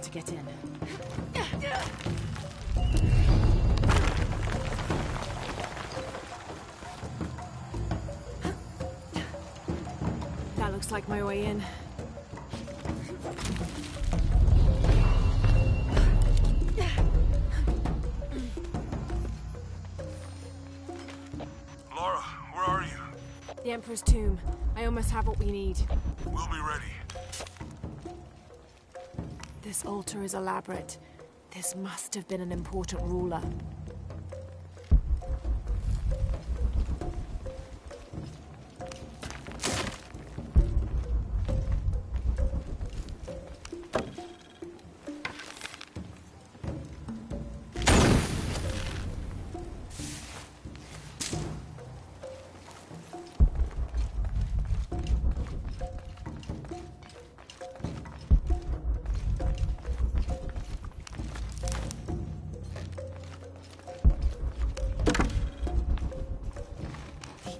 To get in. That looks like my way in. Laura, where are you? The Emperor's tomb. I almost have what we need. We'll be ready. This altar is elaborate. This must have been an important ruler.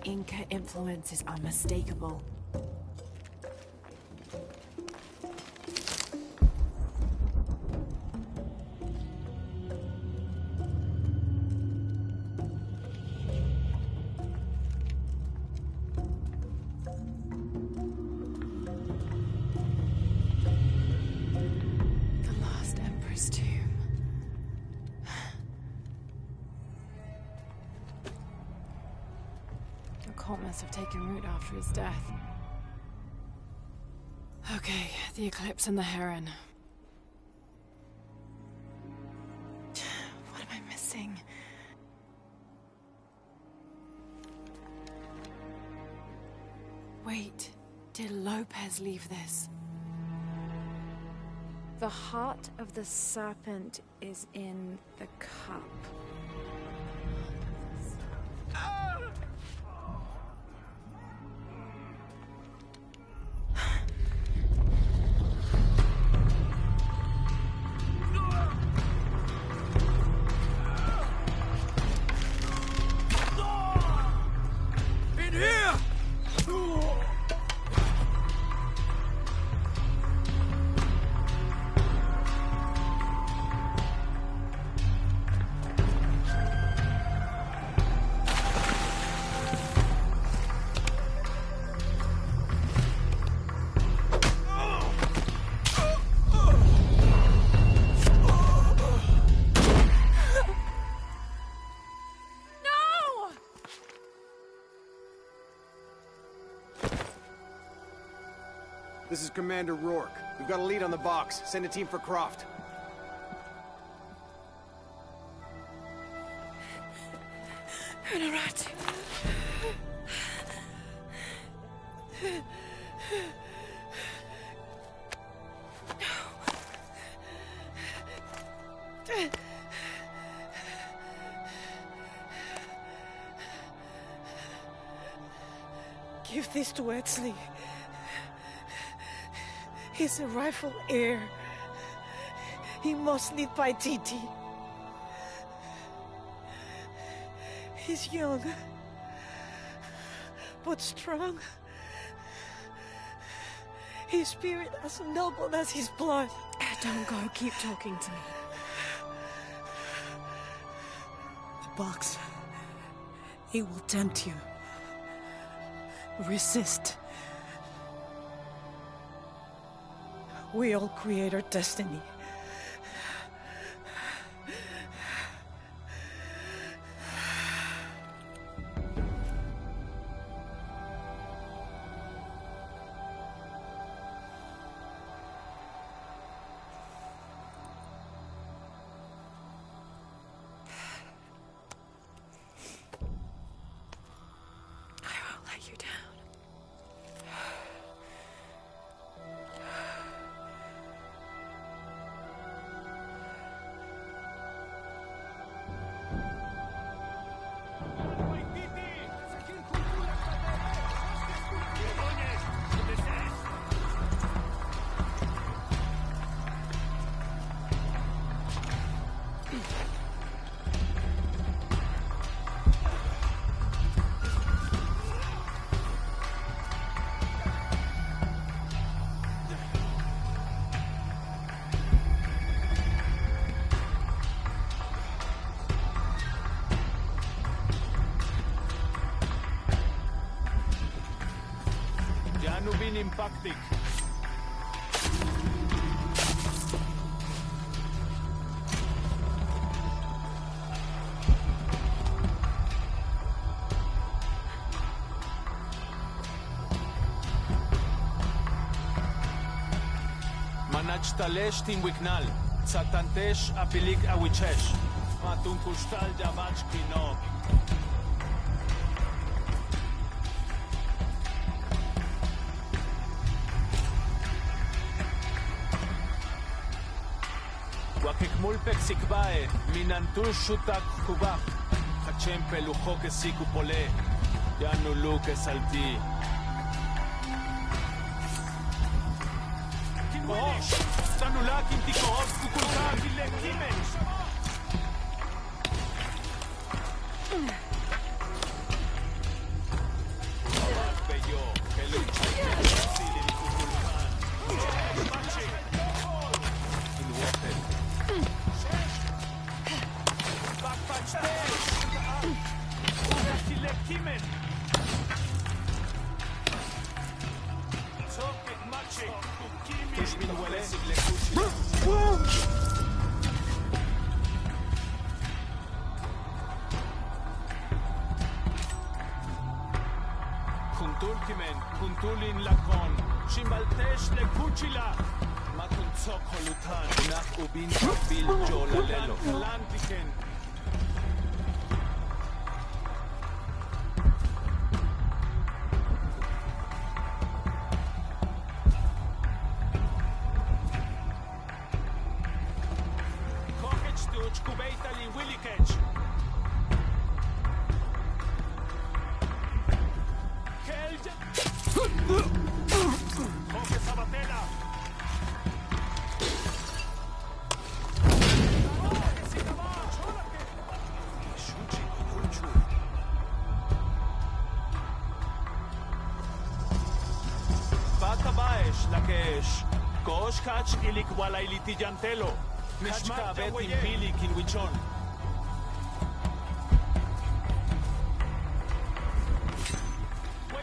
Inca influence is unmistakable. The last Emperor's tomb. The cult must have taken root after his death. Okay, the eclipse and the heron. What am I missing? Wait, did Lopez leave this? The heart of the serpent is in the cup. In here! This is Commander Rourke. We've got a lead on the box. Send a team for Croft. Honorat. Give this to Edsley. He's a rightful heir. He must lead Paititi. He's young, but strong. His spirit as noble as his blood. Don't go, keep talking to me. The box, it will tempt you. Resist. We all create our destiny. I won't let you down. Hanno been impacting. Manach talesh tin wiknal, satantesh apilik awichesh, matun kustal javach kinog. Wakikmul peksikbae, minantush shutak kubak, hachem pelujo que siku pole, ya no luke salti. Osh, stanulak intikoos kukulka kilekimen. Kimen. Sokek mache. Kishmin wele sigle kushila. Kuntul Kimen, kuntulin lakon. Shimbaltesh le kuchila. Makun tsok holutan. Nak ubin kabil jolalelo. Kalantiken. Kubeitali Willikech. Kelja. Koke Sabatella. Batabaesh Lakesh. Koshkach ilikwala ilitijantelo. Nishka bet in Pili Kinwichon.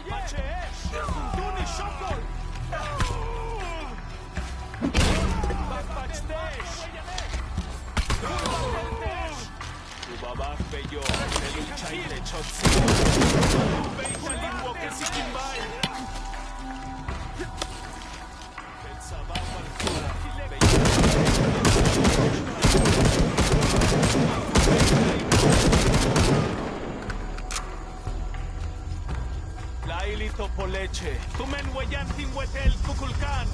Macheesh! Duni Shokol! Bakbachtesh! Ubabeltesh! Ubabak Beyo, Elul Chaile Chotsi. Beita Limbo Kesikimbai. Betsabah Walfura. Laili Topoleche, Tumen Wayantin Wetel Kukulkan.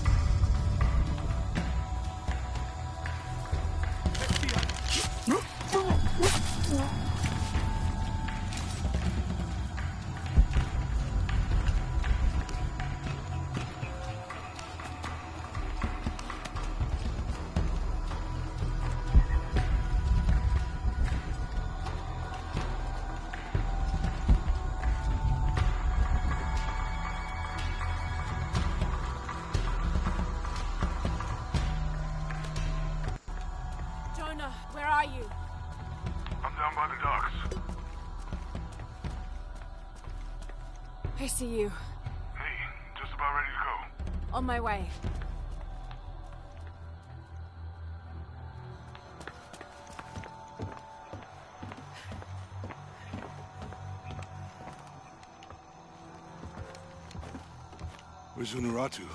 Where are you? I'm down by the docks. I see you. Hey, just about ready to go. On my way. Where's Unuratu?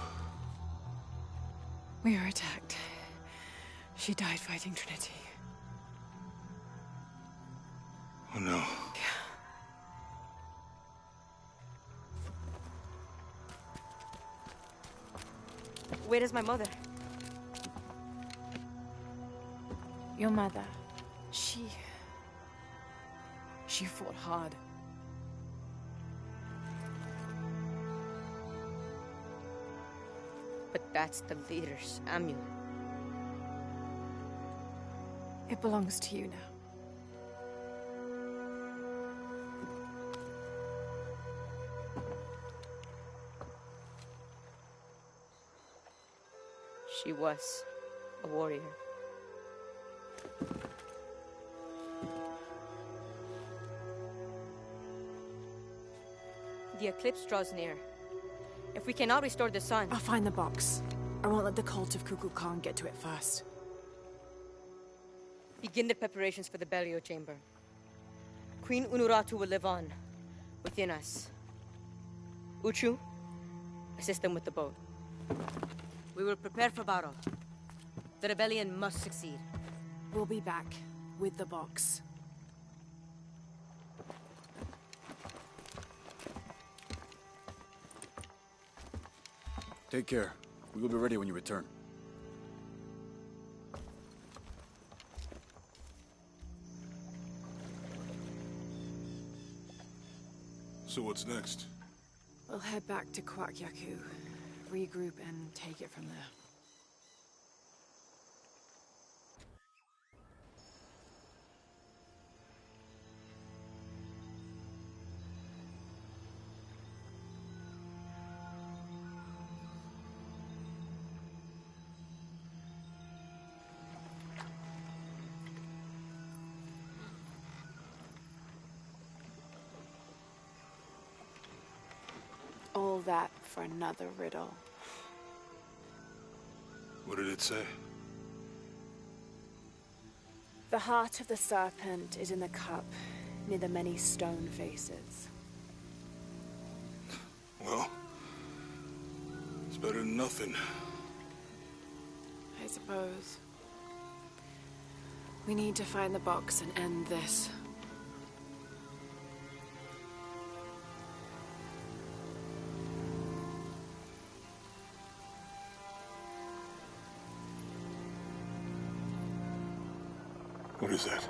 We were attacked. She died fighting Trinity. Oh no. Where is my mother? Your mother. She fought hard. But that's the leader's amulet. It belongs to you now. She was a warrior. The eclipse draws near. If we cannot restore the sun... I'll find the box. I won't let the cult of Kukulkan get to it first. Begin the preparations for the burial chamber. Queen Unuratu will live on, within us. Uchu, assist them with the boat. We will prepare for battle. The rebellion must succeed. We'll be back with the box. Take care. We will be ready when you return. So what's next? We'll head back to Kwakyaku, regroup and take it from there. All that for another riddle. What did it say? The heart of the serpent is in the cup, near the many stone faces. Well, it's better than nothing. I suppose. We need to find the box and end this. What is that?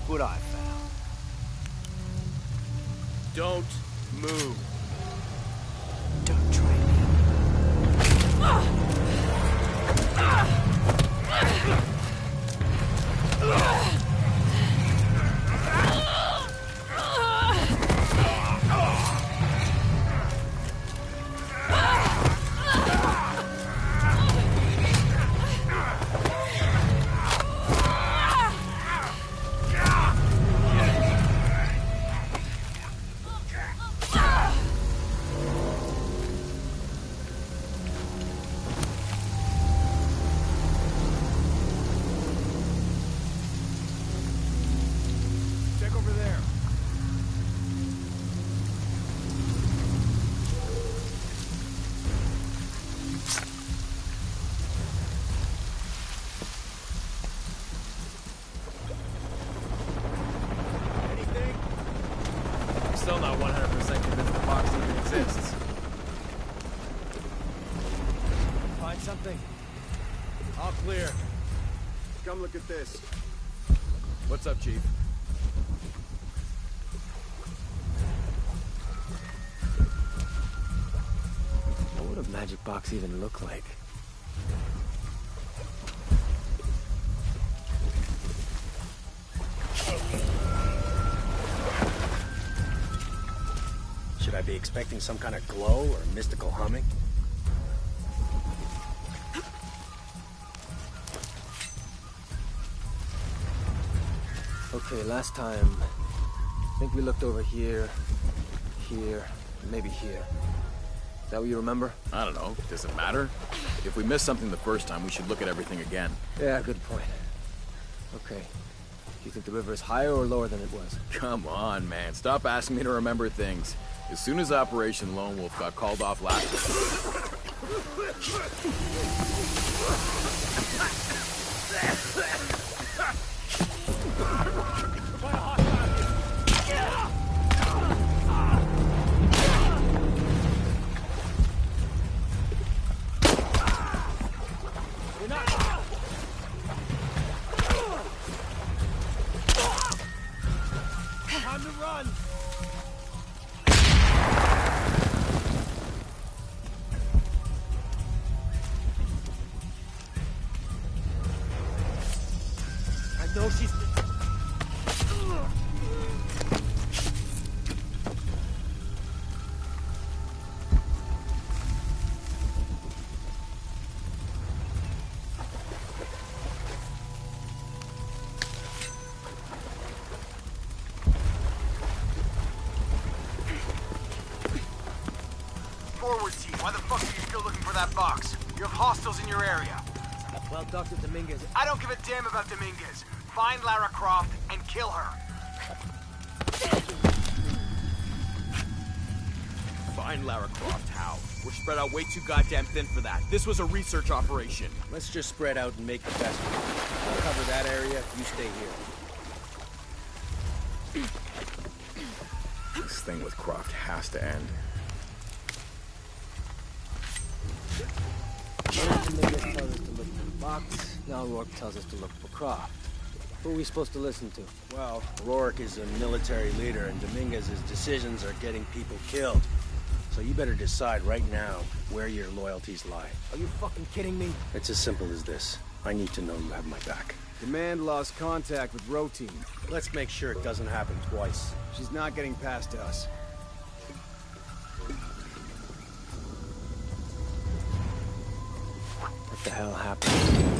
What I found. Don't move. Don't try me. Still not 100% convinced the box even exists. Find something? All clear. Come look at this. What's up, Chief? What would a magic box even look like? Should I be expecting some kind of glow or mystical humming? Okay, last time, I think we looked over here, here, and maybe here. Is that what you remember? I don't know. Does it matter? If we missed something the first time, we should look at everything again. Yeah, good point. Okay. Do you think the river is higher or lower than it was? Come on, man. Stop asking me to remember things. As soon as Operation Lone Wolf got called off last Time to run! I know she's... Forward team, why the fuck are you still looking for that box? You have hostiles in your area. Well, Dr. Dominguez... I don't give a damn about Dominguez. Find Lara Croft and kill her. Find Lara Croft, how? We're spread out way too goddamn thin for that. This was a research operation. Let's just spread out and make the best of it. I'll cover that area, you stay here. This thing with Croft has to end. Dominguez tells us to look for the box, now Rourke tells us to look for Croft. Who are we supposed to listen to? Well, Rourke is a military leader, and Dominguez's decisions are getting people killed. So you better decide right now where your loyalties lie. Are you fucking kidding me? It's as simple as this. I need to know you have my back. Command lost contact with Row Team. Let's make sure it doesn't happen twice. She's not getting past us. What the hell happened?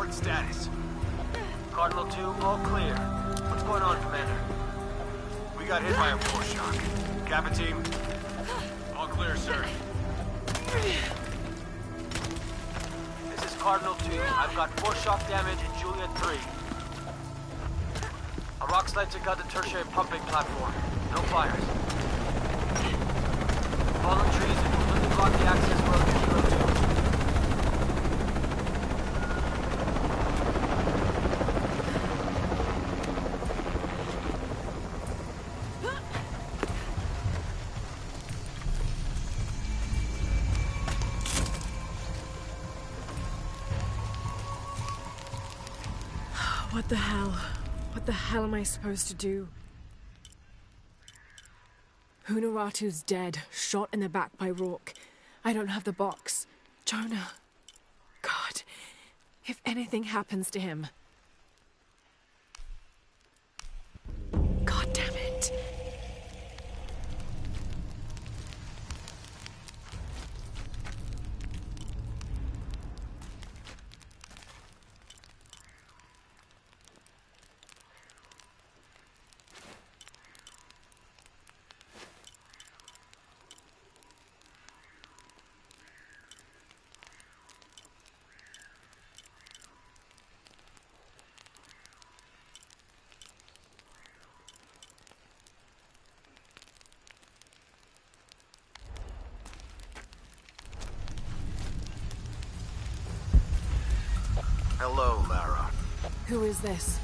Status. Cardinal 2, all clear. What's going on, Commander? We got hit by a force shock. Kappa team, all clear, sir. This is Cardinal 2. I've got force shock damage in Juliet 3. A rock slide took out the tertiary pumping platform. No fires. Fallen trees have completely blocked the access road to Kilo 2. What the hell? What the hell am I supposed to do? Hunaratu's dead, shot in the back by Rourke. I don't have the box. Jonah. God, if anything happens to him. God damn it. Hello, Lara. Who is this?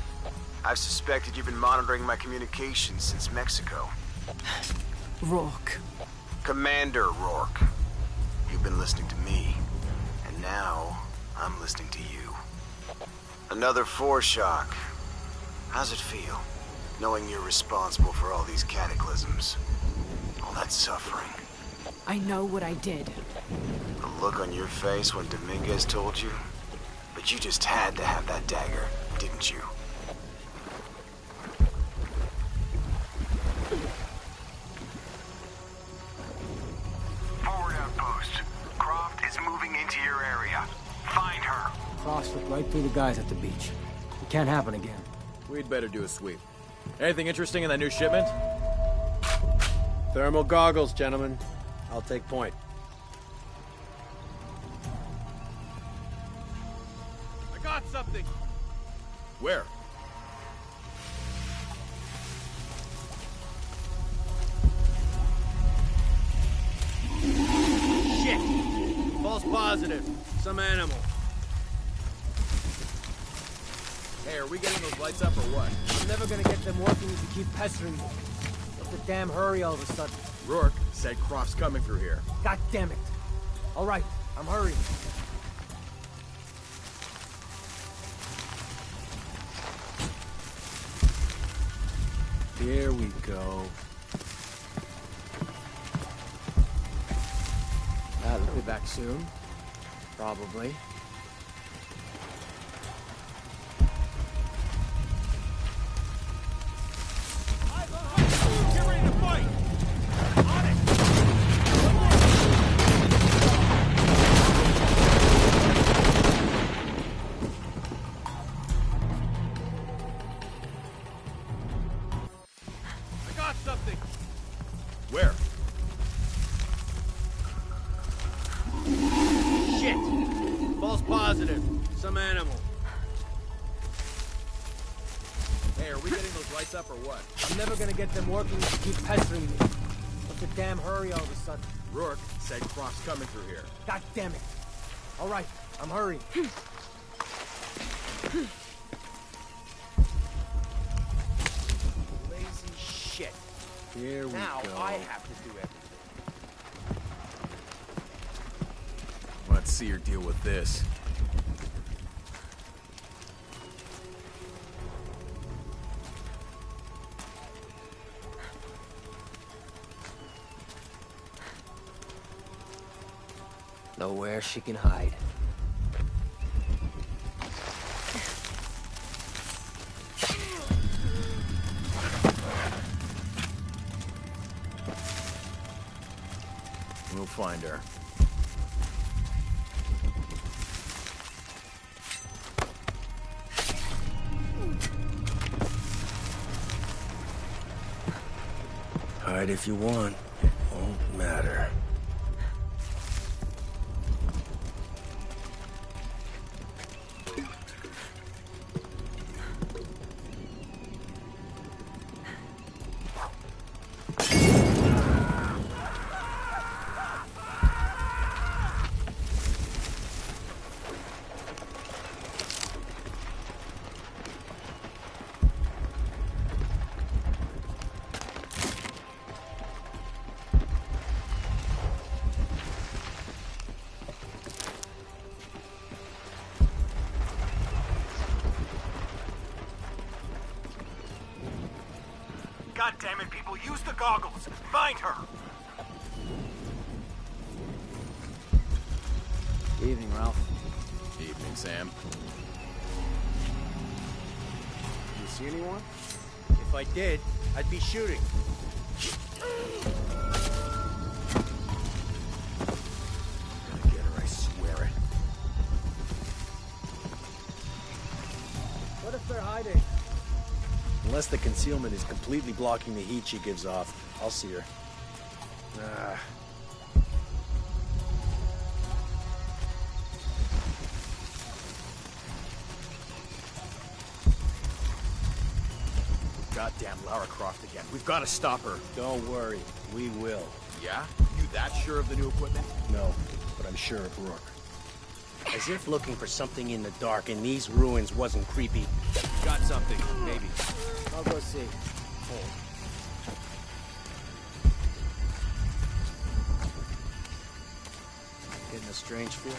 I've suspected you've been monitoring my communications since Mexico. Rourke. Commander Rourke. You've been listening to me, and now I'm listening to you. Another force shock. How's it feel, knowing you're responsible for all these cataclysms? All that suffering. I know what I did. The look on your face when Dominguez told you? But you just had to have that dagger, didn't you? Forward outpost. Croft is moving into your area. Find her. Cross slipped right through the guys at the beach. It can't happen again. We'd better do a sweep. Anything interesting in that new shipment? Thermal goggles, gentlemen. I'll take point. I got something! Where? Shit! False positive. Some animal. Hey, are we getting those lights up or what? I'm never gonna get them working if you keep pestering me. What's the damn hurry all of a sudden? Rourke said Croft's coming through here. God damn it. All right, I'm hurrying. Here we go. That'll be back soon. Probably. Get ready to fight! On it! I got something! Where? Shit! False positive. Some animal. Hey, are we getting those lights up or what? I'm never gonna get them working if you keep pestering me. What's the damn hurry all of a sudden? Rourke said Croc's coming through here. God damn it. All right, I'm hurrying. Lazy shit. Here we Now go. I have to do everything. Let's see her deal with this. Nowhere she can hide. We'll find her. Hide if you want. It won't matter. God damn it, people, use the goggles! Find her! Evening, Ralph. Evening, Sam. You see anyone? If I did, I'd be shooting. Gonna get her, I swear it. What if they're hiding? Unless the concealment is completely blocking the heat she gives off, I'll see her. Goddamn Lara Croft again. We've got to stop her. Don't worry, we will. Yeah? You that sure of the new equipment? No, but I'm sure of Rourke. As if looking for something in the dark in these ruins wasn't creepy. Got something, maybe. I'll go see. Getting a strange feel.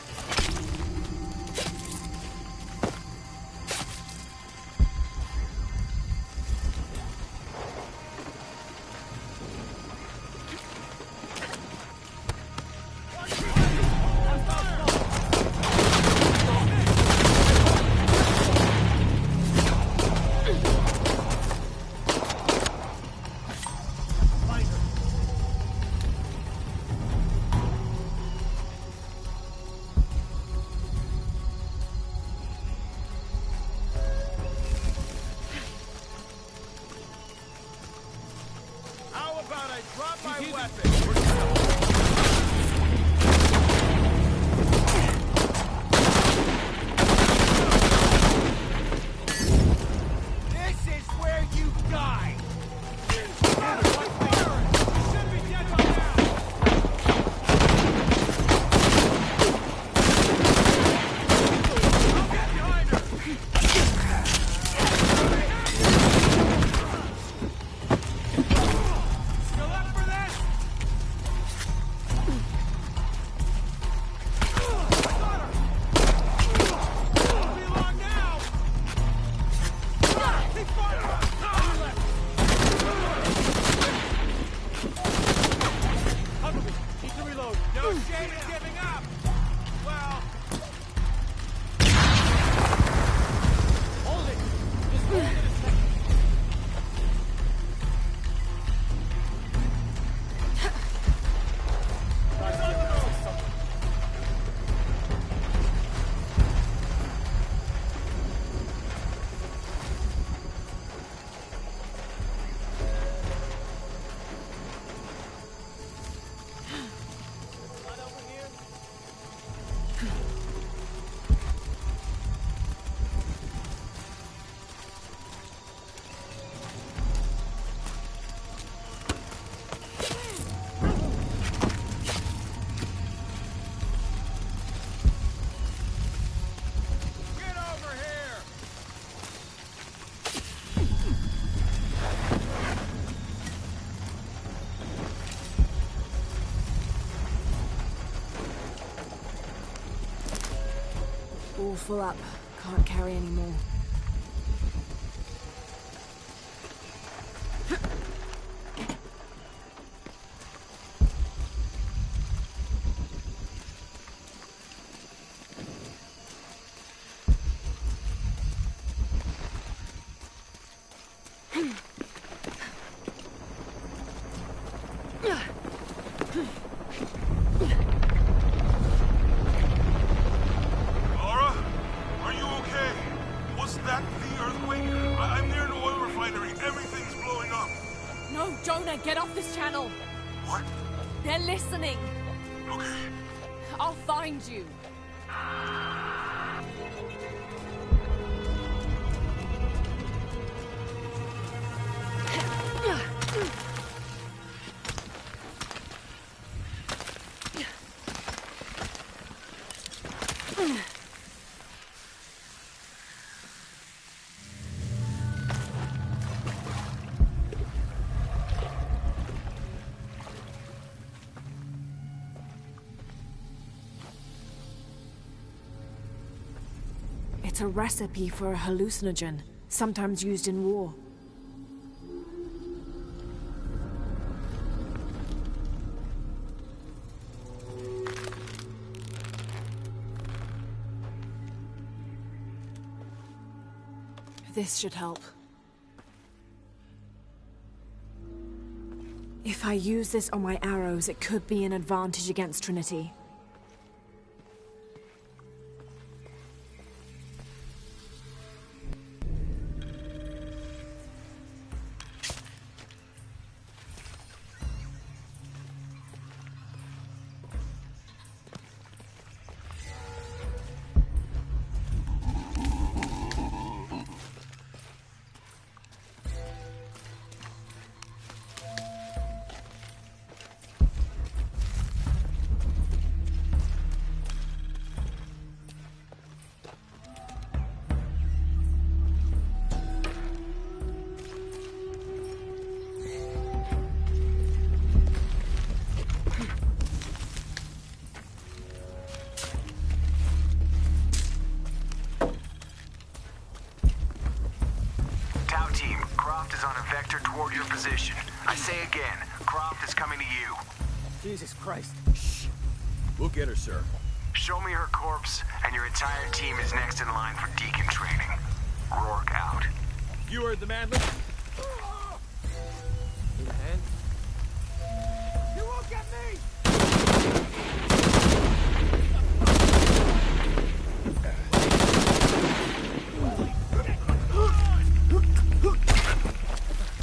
How about I drop my weapon? This is where you die! Should be dead by now! I'll get behind her! Still up for this? I got her! Won't be long now! Keep firing! On your left! full up. Can't carry any more. Get off this channel! What? They're listening! Okay. I'll find you! It's a recipe for a hallucinogen, sometimes used in war. This should help. If I use this on my arrows, it could be an advantage against Trinity. Toward your position. I say again, Croft is coming to you. Jesus Christ. Shh. We'll get her, sir. Show me her corpse, and your entire team is next in line for Deacon training. Rourke out. You heard the man. Listen. Need a hand? You won't get me!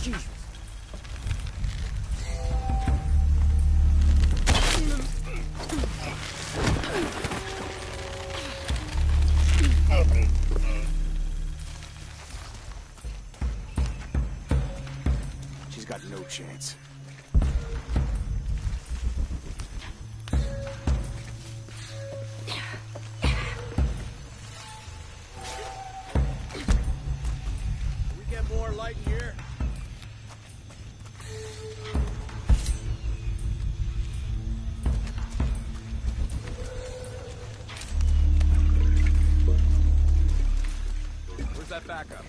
Jesus. She's got no chance. We get more light in here. Where's that backup?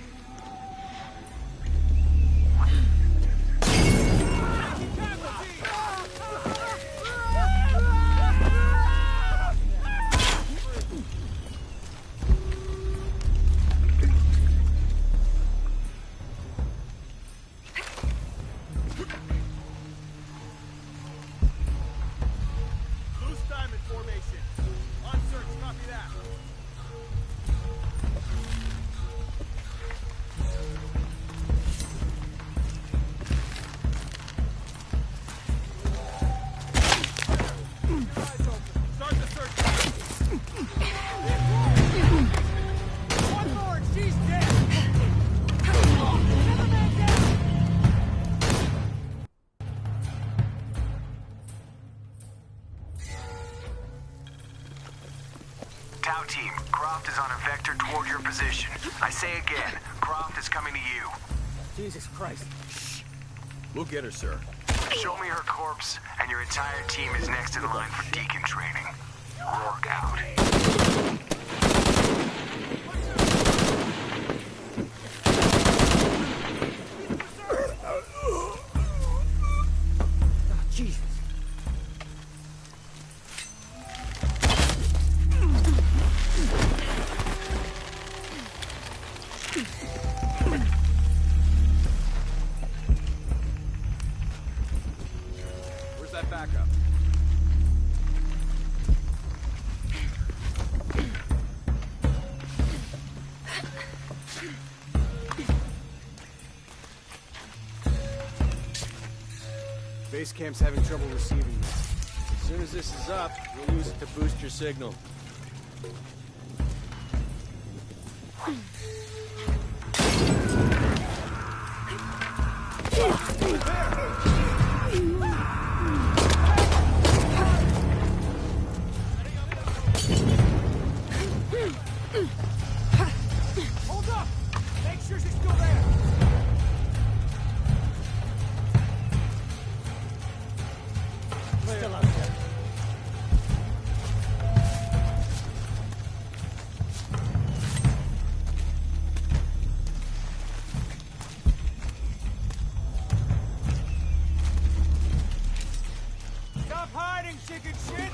Tau team, Croft is on a vector toward your position. I say again, Croft is coming to you. Jesus Christ. Shh. We'll get her, sir. Show me her corpse, and your entire team is next in line for Deacon training. Rourke out. backup. Base camp's having trouble receiving you. As soon as this is up, we'll use it to boost your signal. Hold up! Make sure she's still there! Still out there. Stop hiding, chicken shit!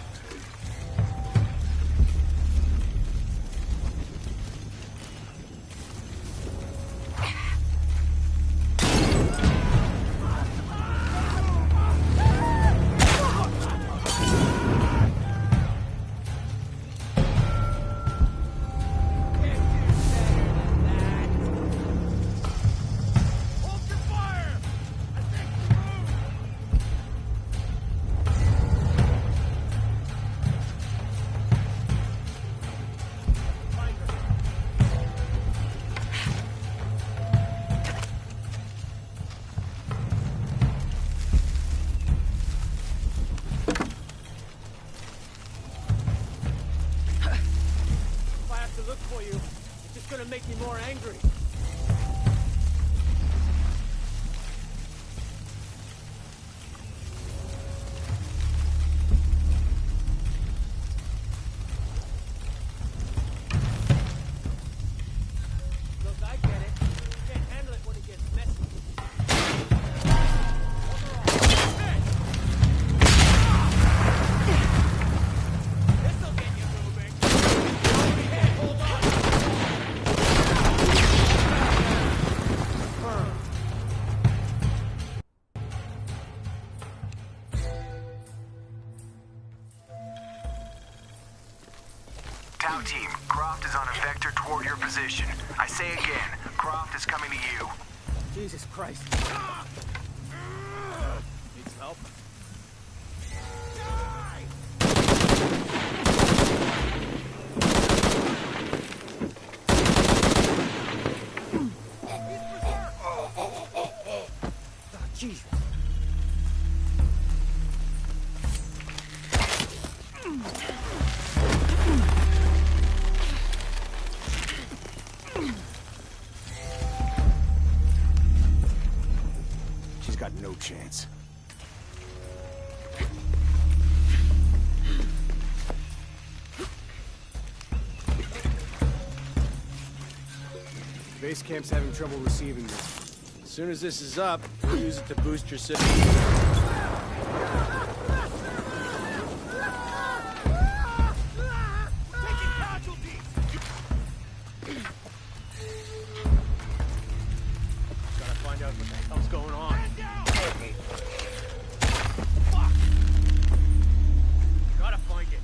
If I have to look for you, it's just gonna make me more angry. Look, I get it. You can't handle it when it gets messy. This'll get you moving. Okay, hold on. Tau team, Croft is on a vector toward your position. I say again, Croft is coming to you. Jesus Christ. Needs help? Jesus. She's got no chance. Base camp's having trouble receiving you. As soon as this is up, we'll use it to boost your signal. Taking casualties! Gotta find out what the hell's going on. Fuck! Gotta find it.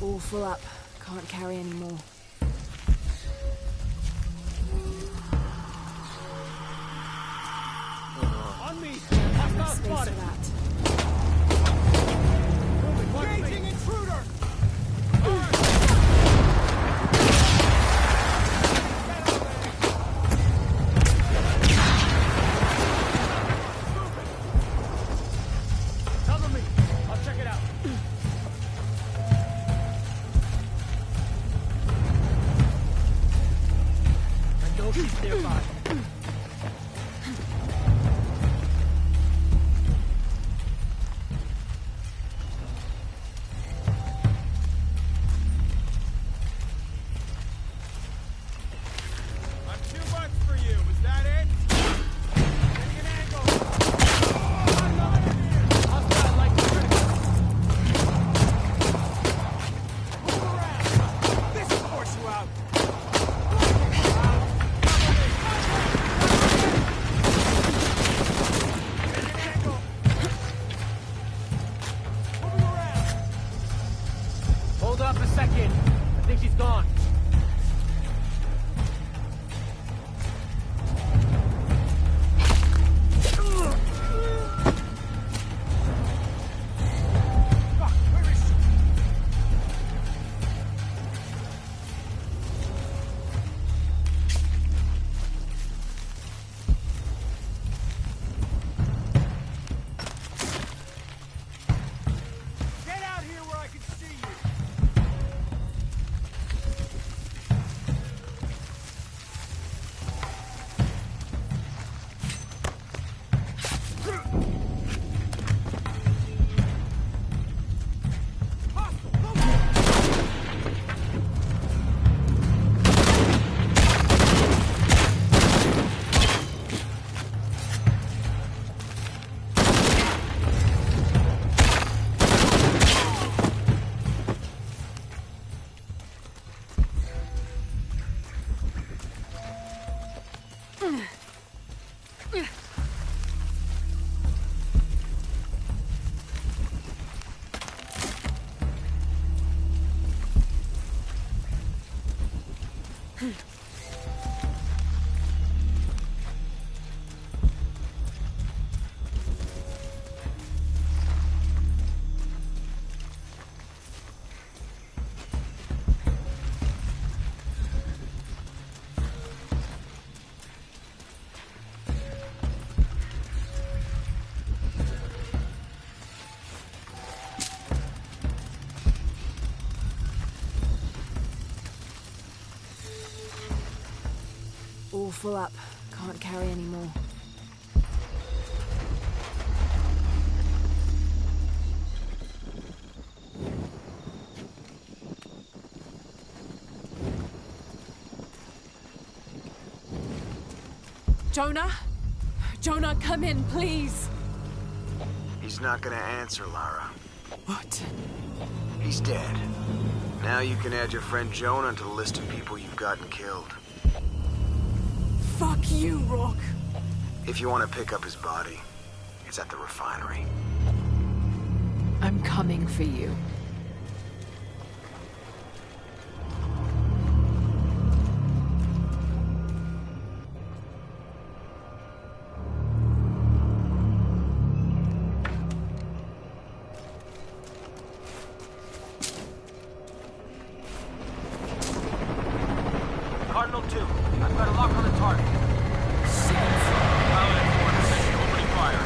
All full up. Can't carry any more. nearby. I'm too much for you. Was that it? Getting an angle. Hostile light critical. Move around. This will force you out. Hold up a second. I think she's gone. Fuck, where is she? Get out here where I can see you. All full up. Can't carry any more. Jonah? Jonah, come in, please. He's not gonna answer, Lara. What? He's dead. Now you can add your friend Jonah to the list of people you've gotten killed. Fuck you, Rock. If you want to pick up his body, it's at the refinery. I'm coming for you. Cardinal 2, I've got a lock on the target. Shit! Pilot at 4 in position, opening fire.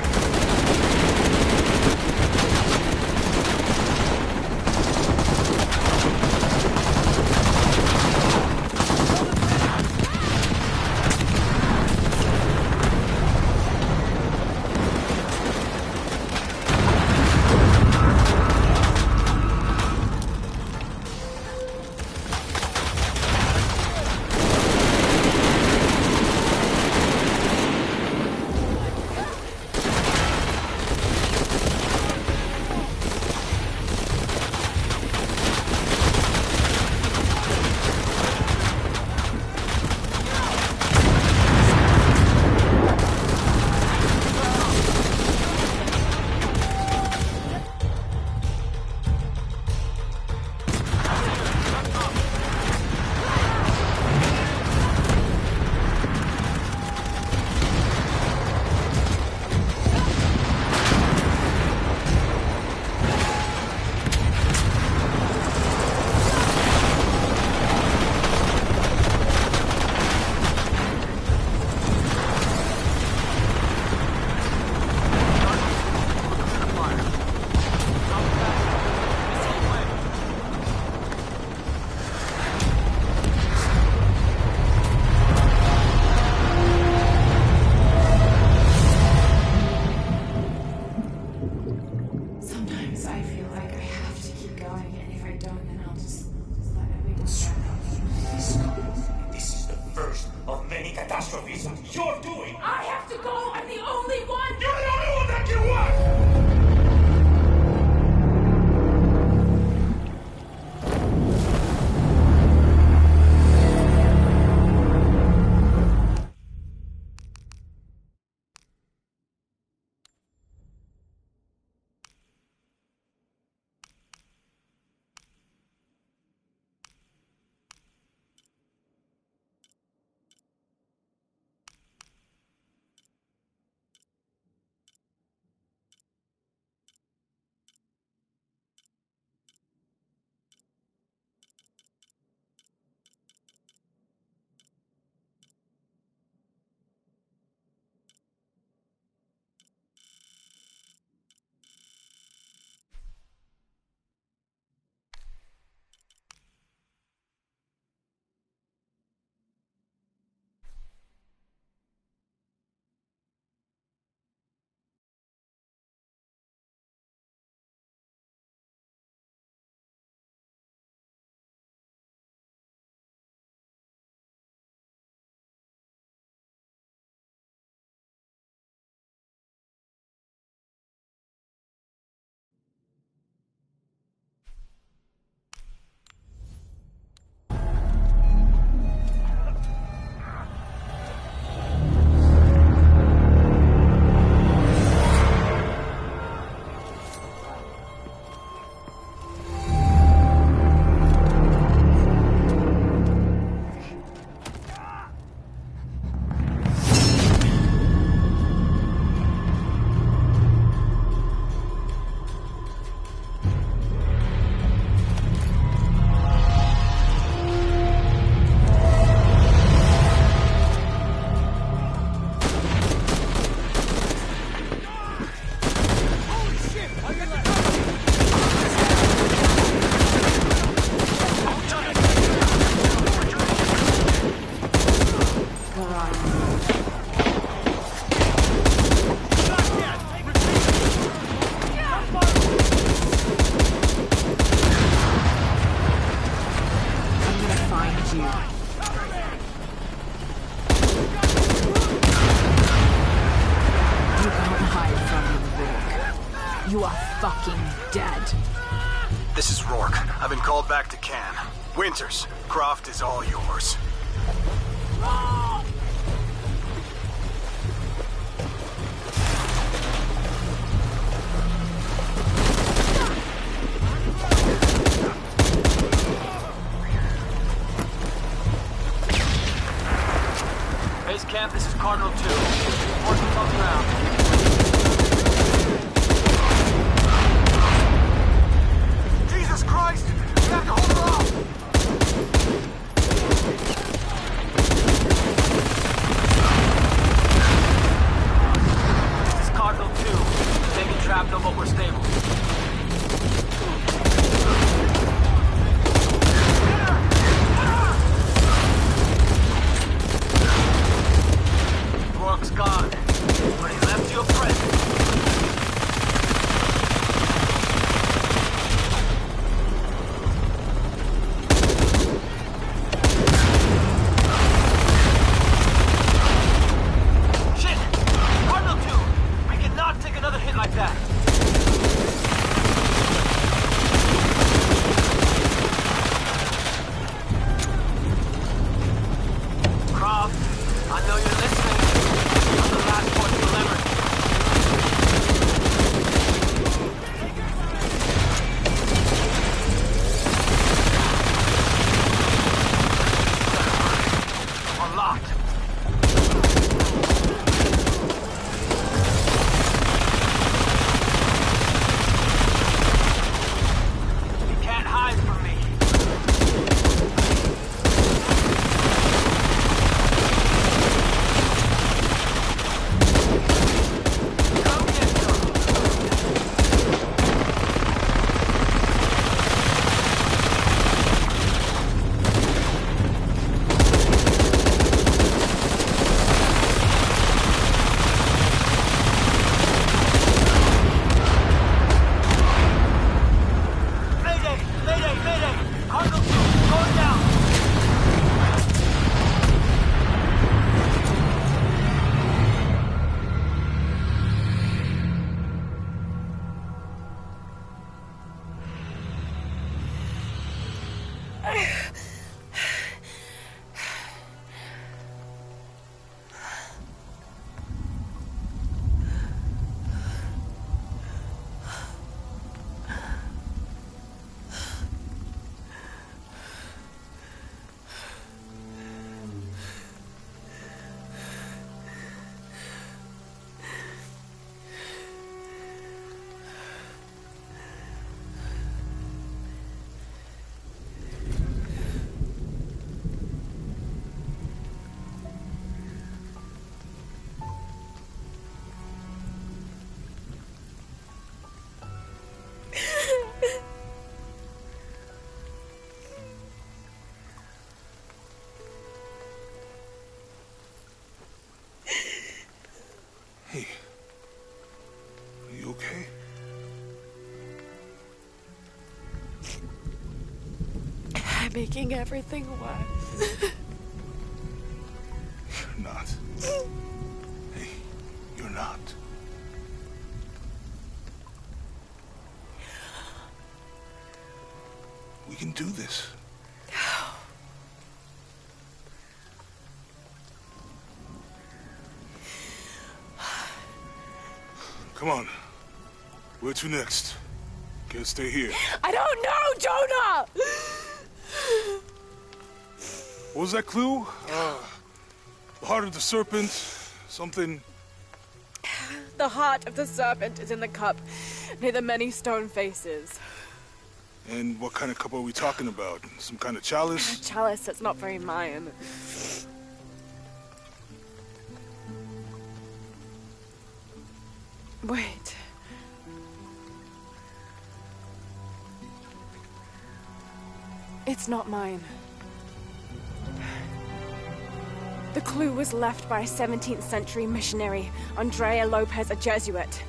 you. You can't hide from him, Rourke. You are fucking dead. This is Rourke. I've been called back to Cannes. Winters, Croft is all yours. Base camp, this is Cardinal 2. Reinforcements on the ground. Jesus Christ! We have to hold her off! This is Cardinal 2. Taking shrapnel, but we're stable. Rourke's gone, but he left you a present. Shit! Cardinal 2! We cannot take another hit like that. Croft, I know you're listening. I'm the last one delivered. We're locked. You can't hide from me. Mayday! Mayday! Mayday! Cardinal 2, going down! Hey. Are you okay? I'm making everything worse. You're not. Hey, you're not. We can do this. Come on. Where to next? Can't stay here. I don't know, Jonah! What was that clue? The heart of the serpent. Something. The heart of the serpent is in the cup near the many stone faces. And what kind of cup are we talking about? Some kind of chalice? A chalice that's not very Mayan. Wait. It's not mine. The clue was left by a 17th century missionary, Andrea Lopez, a Jesuit.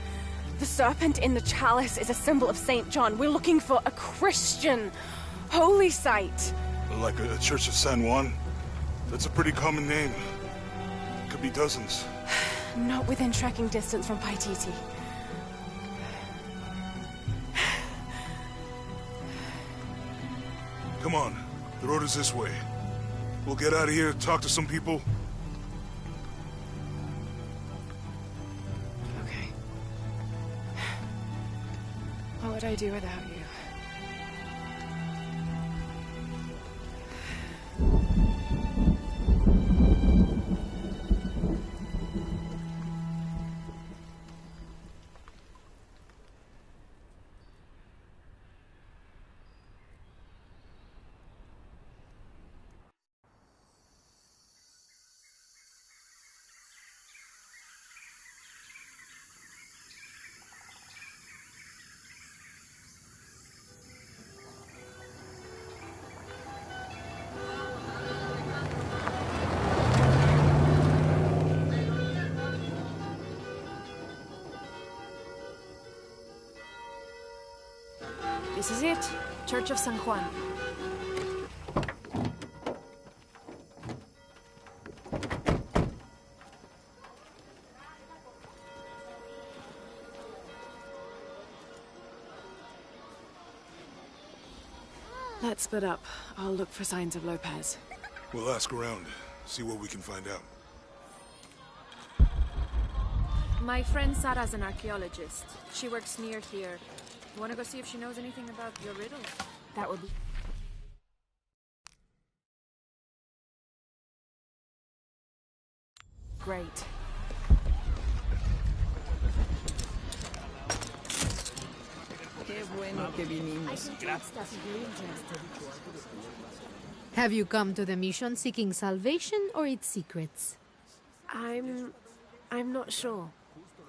The serpent in the chalice is a symbol of St. John. We're looking for a Christian holy site. Like a Church of San Juan? That's a pretty common name. Could be dozens. Not within tracking distance from Paititi. Come on, the road is this way. We'll get out of here, talk to some people. Okay. What would I do without you? This is it. Church of San Juan. Let's split up. I'll look for signs of Lopez. We'll ask around, see what we can find out. My friend Sarah's an archaeologist. She works near here. You want to go see if she knows anything about your riddle? That would be... great. Have you come to the mission seeking salvation or its secrets? I'm not sure.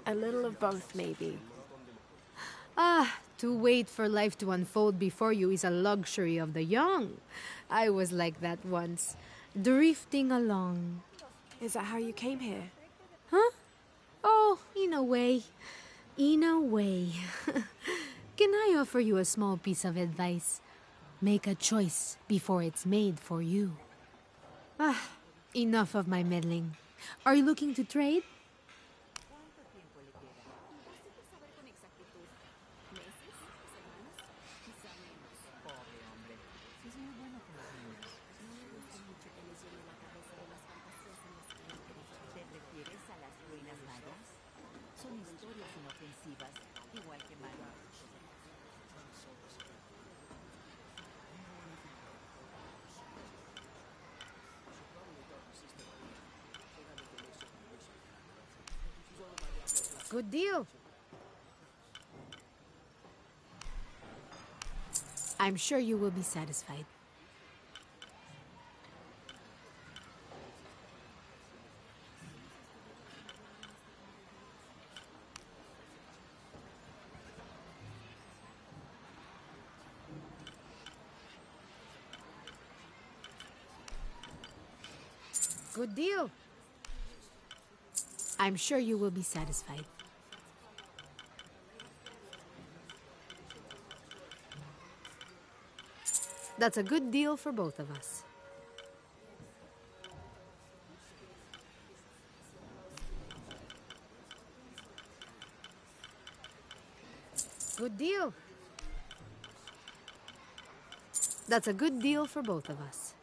A little of both, maybe. Ah, to wait for life to unfold before you is a luxury of the young. I was like that once, drifting along. Is that how you came here? Huh? Oh, in a way. In a way. Can I offer you a small piece of advice? Make a choice before it's made for you. Ah, enough of my meddling. Are you looking to trade? Good deal. I'm sure you will be satisfied. Good deal. I'm sure you will be satisfied. That's a good deal for both of us. Good deal. That's a good deal for both of us.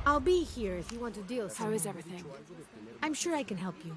I'll be here if you want to deal. How is everything? I'm sure I can help you.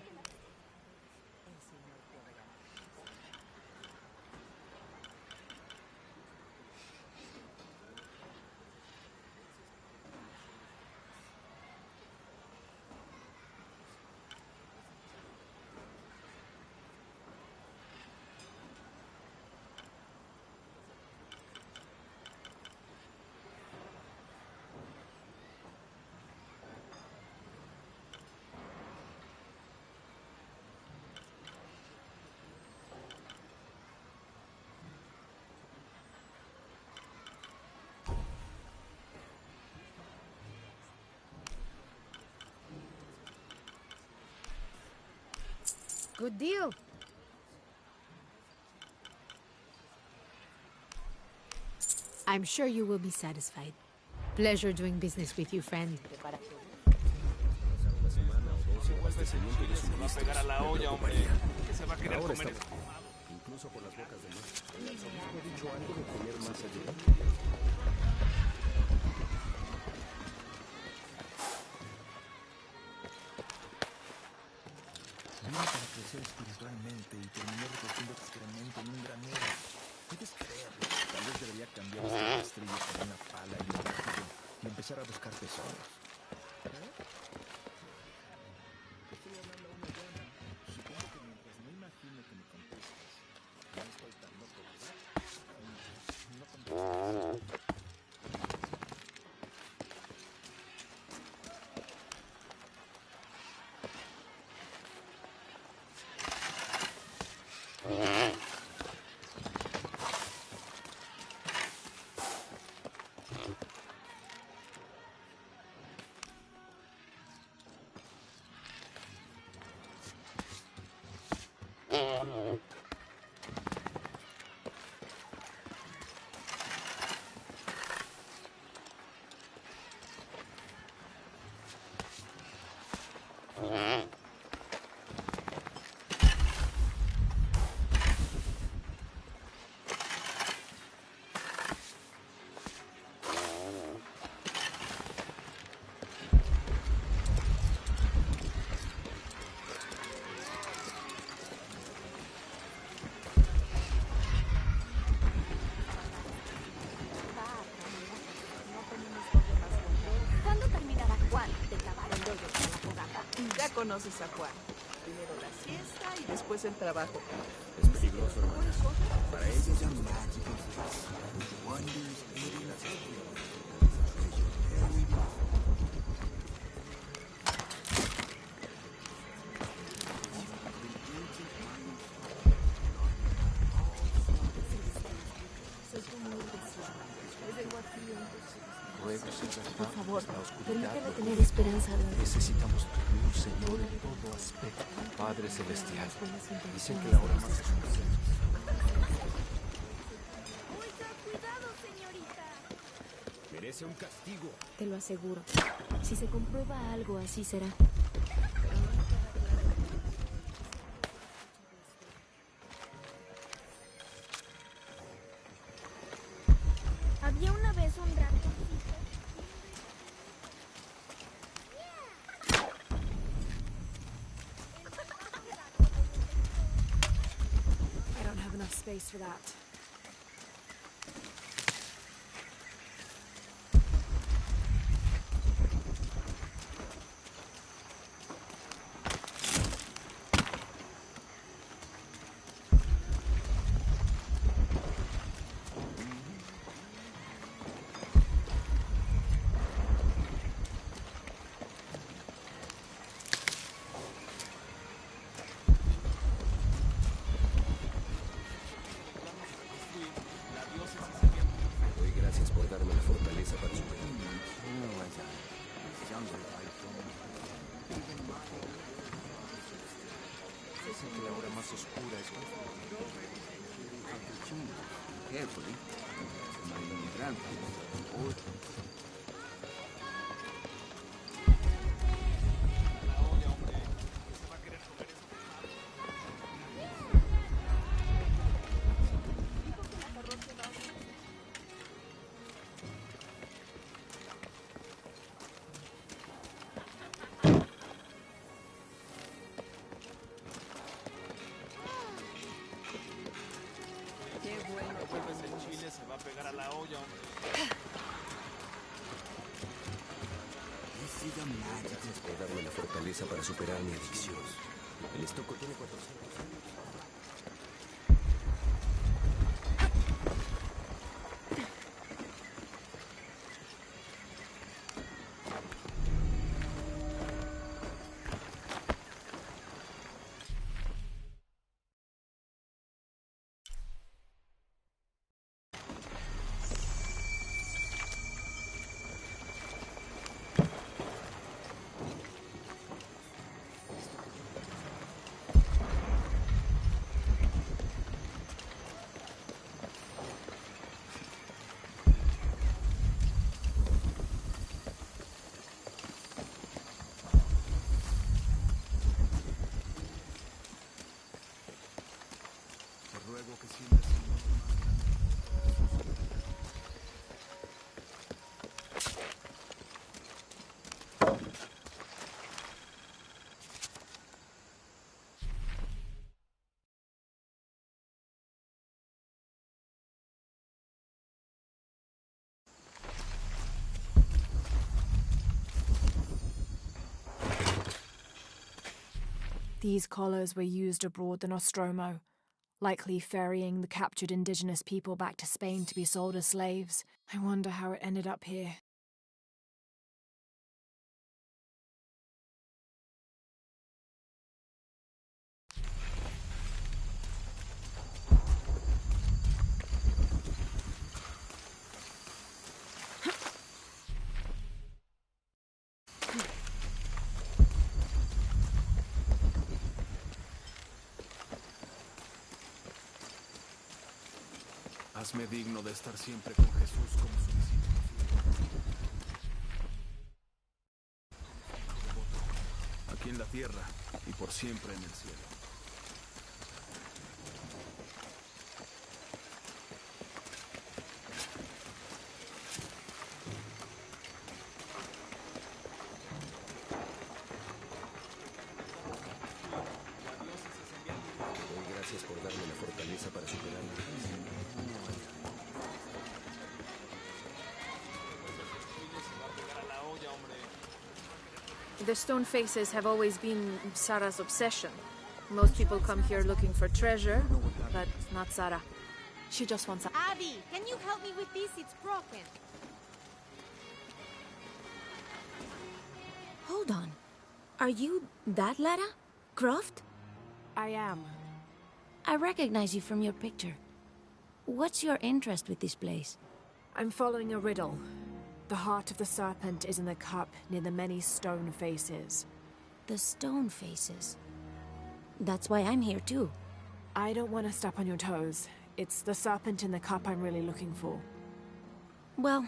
Good deal. I'm sure you will be satisfied. Pleasure doing business with you, friend. Incluso por las bocas de mar. El arzobispo ha dicho algo de tener más ayuda. Vino para crecer espiritualmente y terminó recogiendo excremento en un granero. ¿Puedes creerlo? Tal vez debería cambiar este rastrillo por una pala y un martillo y empezar a buscar tesoros. Estoy hablando a una llana. Supongo que mientras no imagine que me contestas, no estoy tan loco, ¿verdad? No contestas. Ya conoces a Juan. Primero la siesta y después el trabajo. Es peligroso, hermanas. Para ellos ya Por favor, permíteme tener esperanza de... Necesitamos tu luz, Señor, en todo aspecto. Padre Celestial, dicen que la hora más oscura... Oiga, cuidado, señorita. Merece un castigo. Te lo aseguro. Si se comprueba algo, así será. Había una vez un ratoncito. I don't have enough space for that. Doy gracias por darme la fortaleza para superar. Dicen que la hora más oscura es Carefully. My grandfather. Qué bueno que vuelves en Chile, se va a pegar a la olla, hombre. Gracias por darme la fortaleza para superar mi adicción. El estoco tiene 400. These collars were used abroad the Nostromo, likely ferrying the captured indigenous people back to Spain to be sold as slaves. I wonder how it ended up here. Hazme digno de estar siempre con Jesús como su discípulo fiel. Aquí en la tierra y por siempre en el cielo. Doy gracias por darme la fortaleza para superarlo. The stone faces have always been Sarah's obsession. Most people come here looking for treasure, but not Sarah. She just wants Abby, can you help me with this? It's broken. Hold on. Are you that Lara? Croft? I am. I recognize you from your picture. What's your interest with this place? I'm following a riddle. The heart of the serpent is in the cup near the many stone faces. The stone faces? That's why I'm here too. I don't want to step on your toes. It's the serpent in the cup I'm really looking for. Well,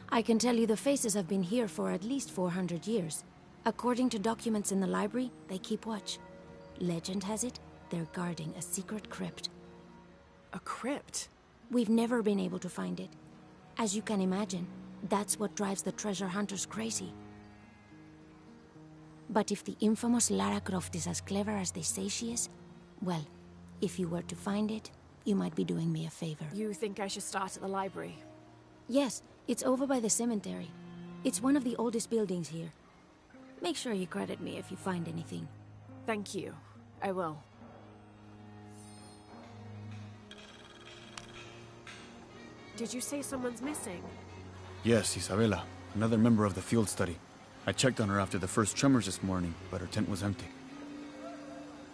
I can tell you the faces have been here for at least 400 years. According to documents in the library, they keep watch. Legend has it, they're guarding a secret crypt. A crypt? We've never been able to find it. As you can imagine, that's what drives the treasure hunters crazy. But if the infamous Lara Croft is as clever as they say she is, well, if you were to find it, you might be doing me a favor. You think I should start at the library? Yes, it's over by the cemetery. It's one of the oldest buildings here. Make sure you credit me if you find anything. Thank you. I will. Did you say someone's missing? Yes, Isabela, another member of the field study. I checked on her after the first tremors this morning, but her tent was empty.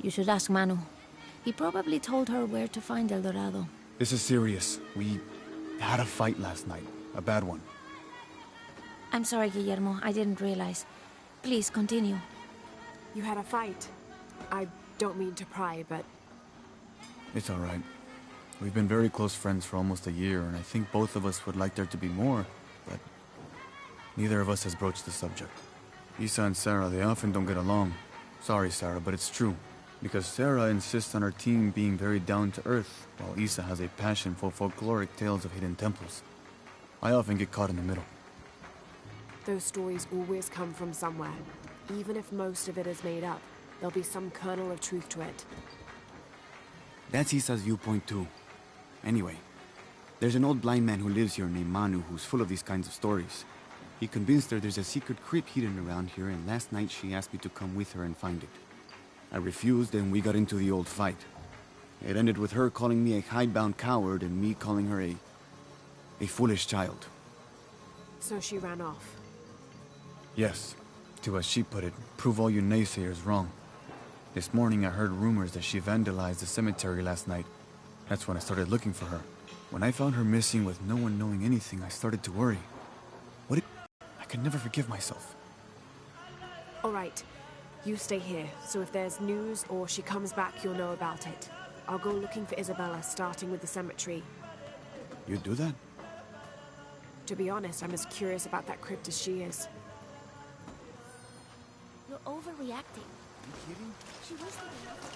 You should ask Manu. He probably told her where to find El Dorado. This is serious. We had a fight last night. A bad one. I'm sorry, Guillermo. I didn't realize. Please, continue. You had a fight. I don't mean to pry, but... It's all right. We've been very close friends for almost a year, and I think both of us would like there to be more, but neither of us has broached the subject. Isa and Sarah, they often don't get along. Sorry, Sarah, but it's true. Because Sarah insists on her team being very down-to-earth, while Isa has a passion for folkloric tales of hidden temples. I often get caught in the middle. Those stories always come from somewhere. Even if most of it is made up, there'll be some kernel of truth to it. That's Isa's viewpoint too. Anyway, there's an old blind man who lives here named Manu who's full of these kinds of stories. He convinced her there's a secret crypt hidden around here, and last night she asked me to come with her and find it. I refused, and we got into the old fight. It ended with her calling me a hidebound coward and me calling her a foolish child. So she ran off? Yes. To, as she put it, prove all you naysayers wrong. This morning I heard rumors that she vandalized the cemetery last night. That's when I started looking for her. When I found her missing with no one knowing anything, I started to worry. I could never forgive myself. All right. You stay here, so if there's news or she comes back, you'll know about it. I'll go looking for Isabella, starting with the cemetery. You'd do that? To be honest, I'm as curious about that crypt as she is. You're overreacting. Are you kidding? She wasted enough.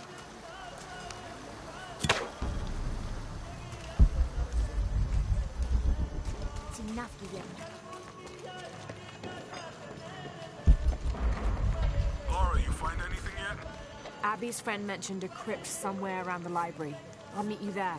It's enough, Guillermo. Laura, you find anything yet? Abby's friend mentioned a crypt somewhere around the library. I'll meet you there.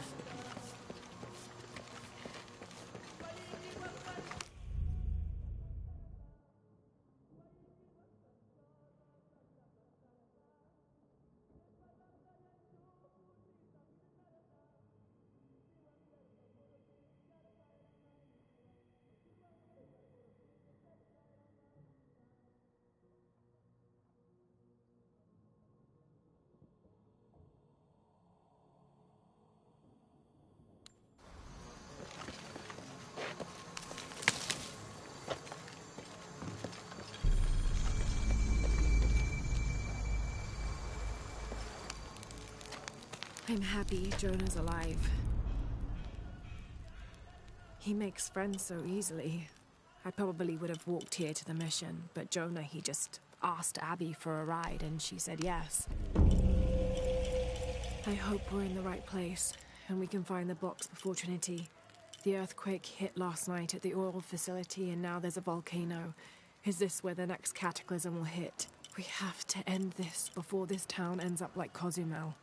I'm happy Jonah's alive. He makes friends so easily. I probably would have walked here to the mission, but Jonah, he just asked Abby for a ride and she said yes. I hope we're in the right place and we can find the box before Trinity. The earthquake hit last night at the oil facility and now there's a volcano. Is this where the next cataclysm will hit? We have to end this before this town ends up like Cozumel.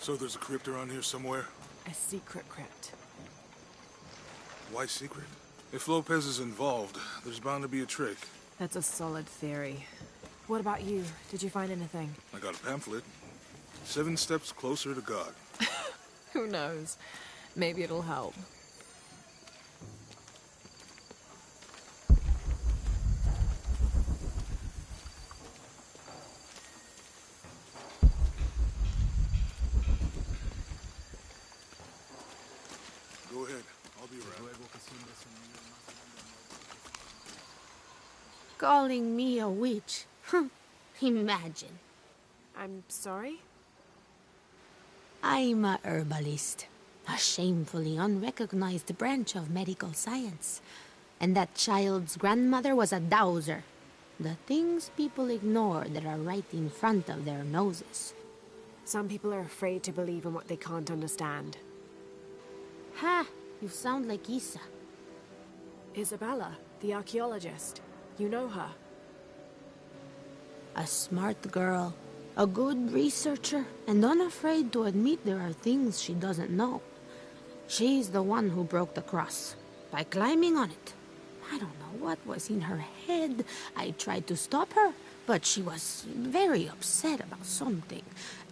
So there's a crypt around here somewhere? A secret crypt. Why secret? If Lopez is involved, there's bound to be a trick. That's a solid theory. What about you? Did you find anything? I got a pamphlet. 7 steps closer to God. Who knows? Maybe it'll help. Go ahead. I'll be around. Calling me a witch? Imagine. I'm sorry? I'm a herbalist, a shamefully unrecognized branch of medical science. And that child's grandmother was a dowser. The things people ignore that are right in front of their noses. Some people are afraid to believe in what they can't understand. Ha! You sound like Isa. Isabella, the archaeologist. You know her. A smart girl, a good researcher, and unafraid to admit there are things she doesn't know. She's the one who broke the cross, by climbing on it. I don't know what was in her head. I tried to stop her, but she was very upset about something,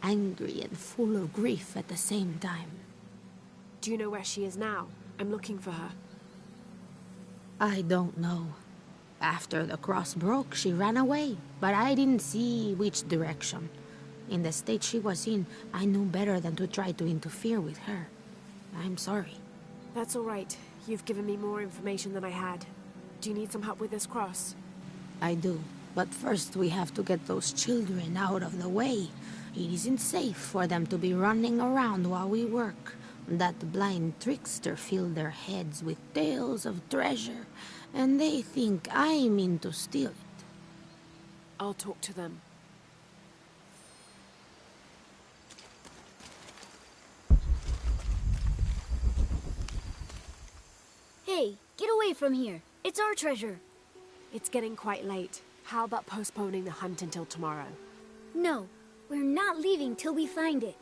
angry and full of grief at the same time. Do you know where she is now? I'm looking for her. I don't know. After the cross broke, she ran away, but I didn't see which direction. In the state she was in, I knew better than to try to interfere with her. I'm sorry. That's all right. You've given me more information than I had. Do you need some help with this cross? I do, but first we have to get those children out of the way. It isn't safe for them to be running around while we work. That blind trickster filled their heads with tales of treasure, and they think I mean to steal it. I'll talk to them. Hey, get away from here. It's our treasure. It's getting quite late. How about postponing the hunt until tomorrow? No, we're not leaving till we find it.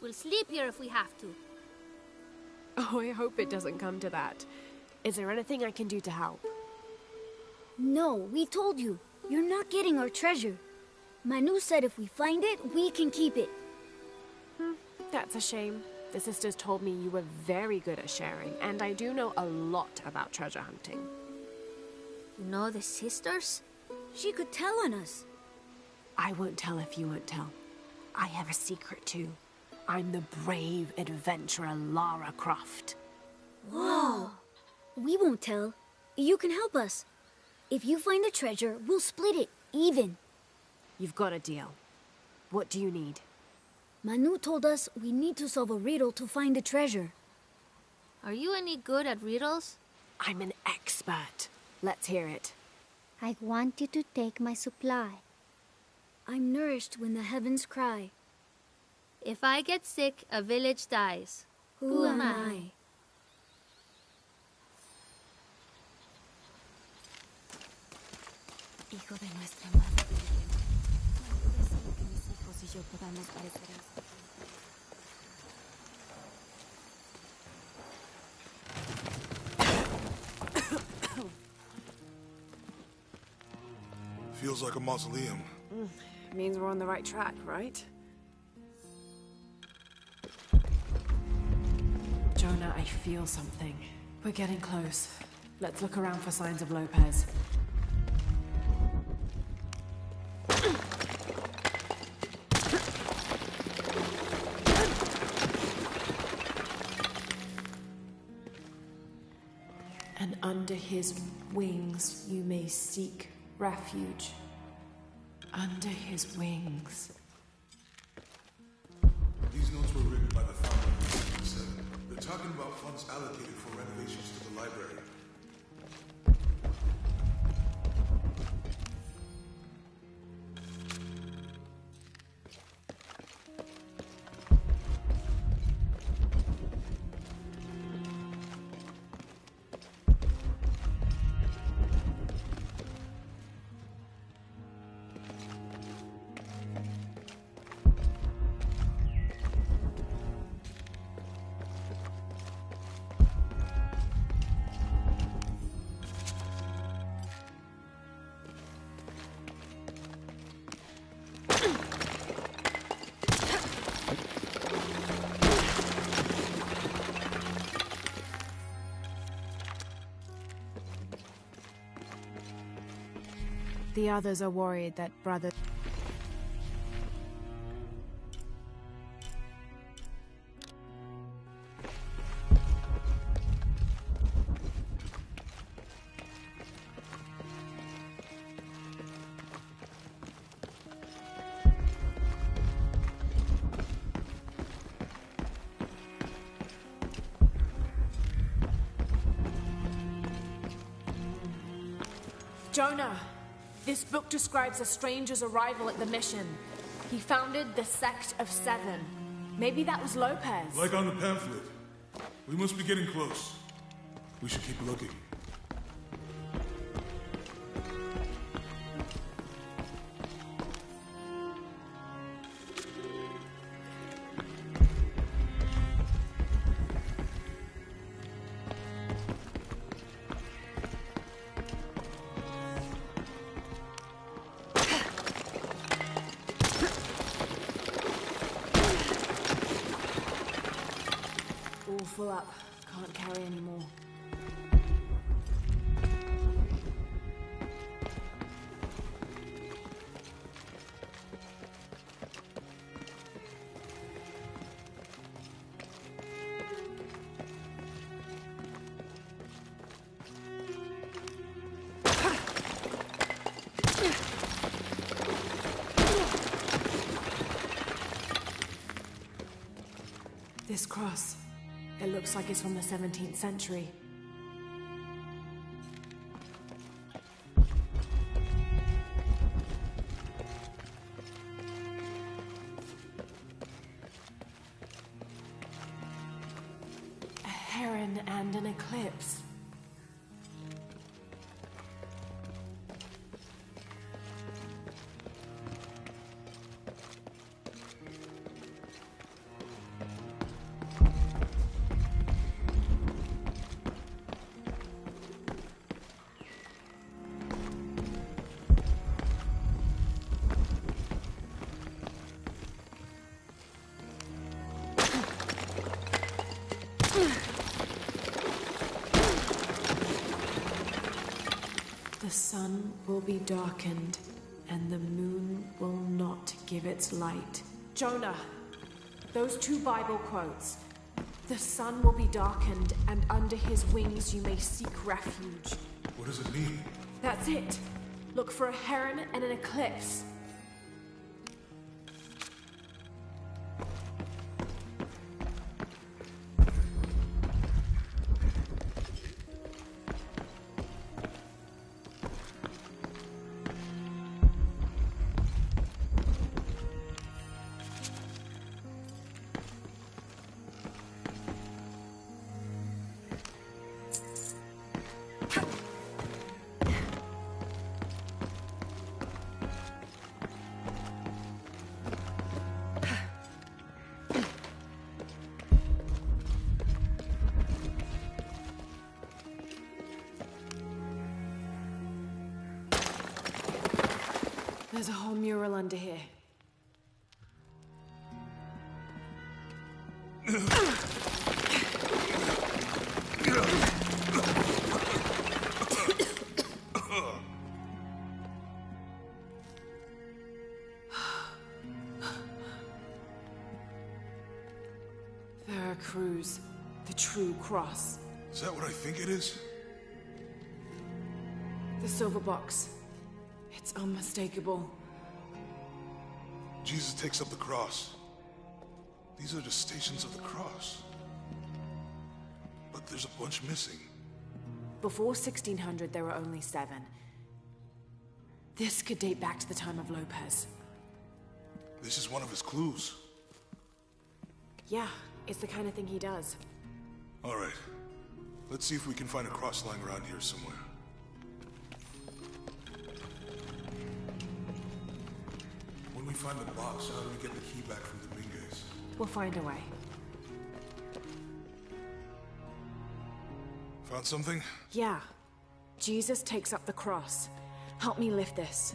We'll sleep here if we have to. Oh, I hope it doesn't come to that. Is there anything I can do to help? No, we told you. You're not getting our treasure. Manu said if we find it, we can keep it. That's a shame. The sisters told me you were very good at sharing, and I do know a lot about treasure hunting. You know the sisters? She could tell on us. I won't tell if you won't tell. I have a secret too. I'm the brave adventurer Lara Croft. Whoa! We won't tell. You can help us. If you find the treasure, we'll split it, even. You've got a deal. What do you need? Manu told us we need to solve a riddle to find the treasure. Are you any good at riddles? I'm an expert. Let's hear it. I want you to take my supply. I'm nourished when the heavens cry. If I get sick, a village dies. Who am I? Hijo de nuestra madre Virgen, deseo que mis hijos y yo podamos parecer esto. Feels like a mausoleum. Means we're on the right track, right? Jonah, I feel something. We're getting close. Let's look around for signs of Lopez. And under his wings you may seek refuge. Under his wings. These notes were written by the founder of 1967. They're talking about funds allocated for renovations to the library. The others are worried that Brother... Jonah! This book describes a stranger's arrival at the mission. He founded the Sect of Seven. Maybe that was Lopez. Like on the pamphlet. We must be getting close. We should keep looking. All full up. Can't carry any more. This cross. It looks like it's from the 17th century. A heron and an eclipse. The sun will be darkened, and the moon will not give its light. Jonah, those two Bible quotes. The sun will be darkened, and under his wings you may seek refuge. What does it mean? That's it. Look for a heron and an eclipse. There's a whole mural under here. Veracruz, the true cross. Is that what I think it is? The silver box. It's unmistakable. Jesus takes up the cross. These are the stations of the cross. But there's a bunch missing. Before 1600, there were only 7. This could date back to the time of Lopez. This is one of his clues. Yeah, it's the kind of thing he does. All right. Let's see if we can find a cross lying around here somewhere. When we find the box, how do we get the key back from Dominguez? We'll find a way. Found something? Yeah. Jesus takes up the cross. Help me lift this.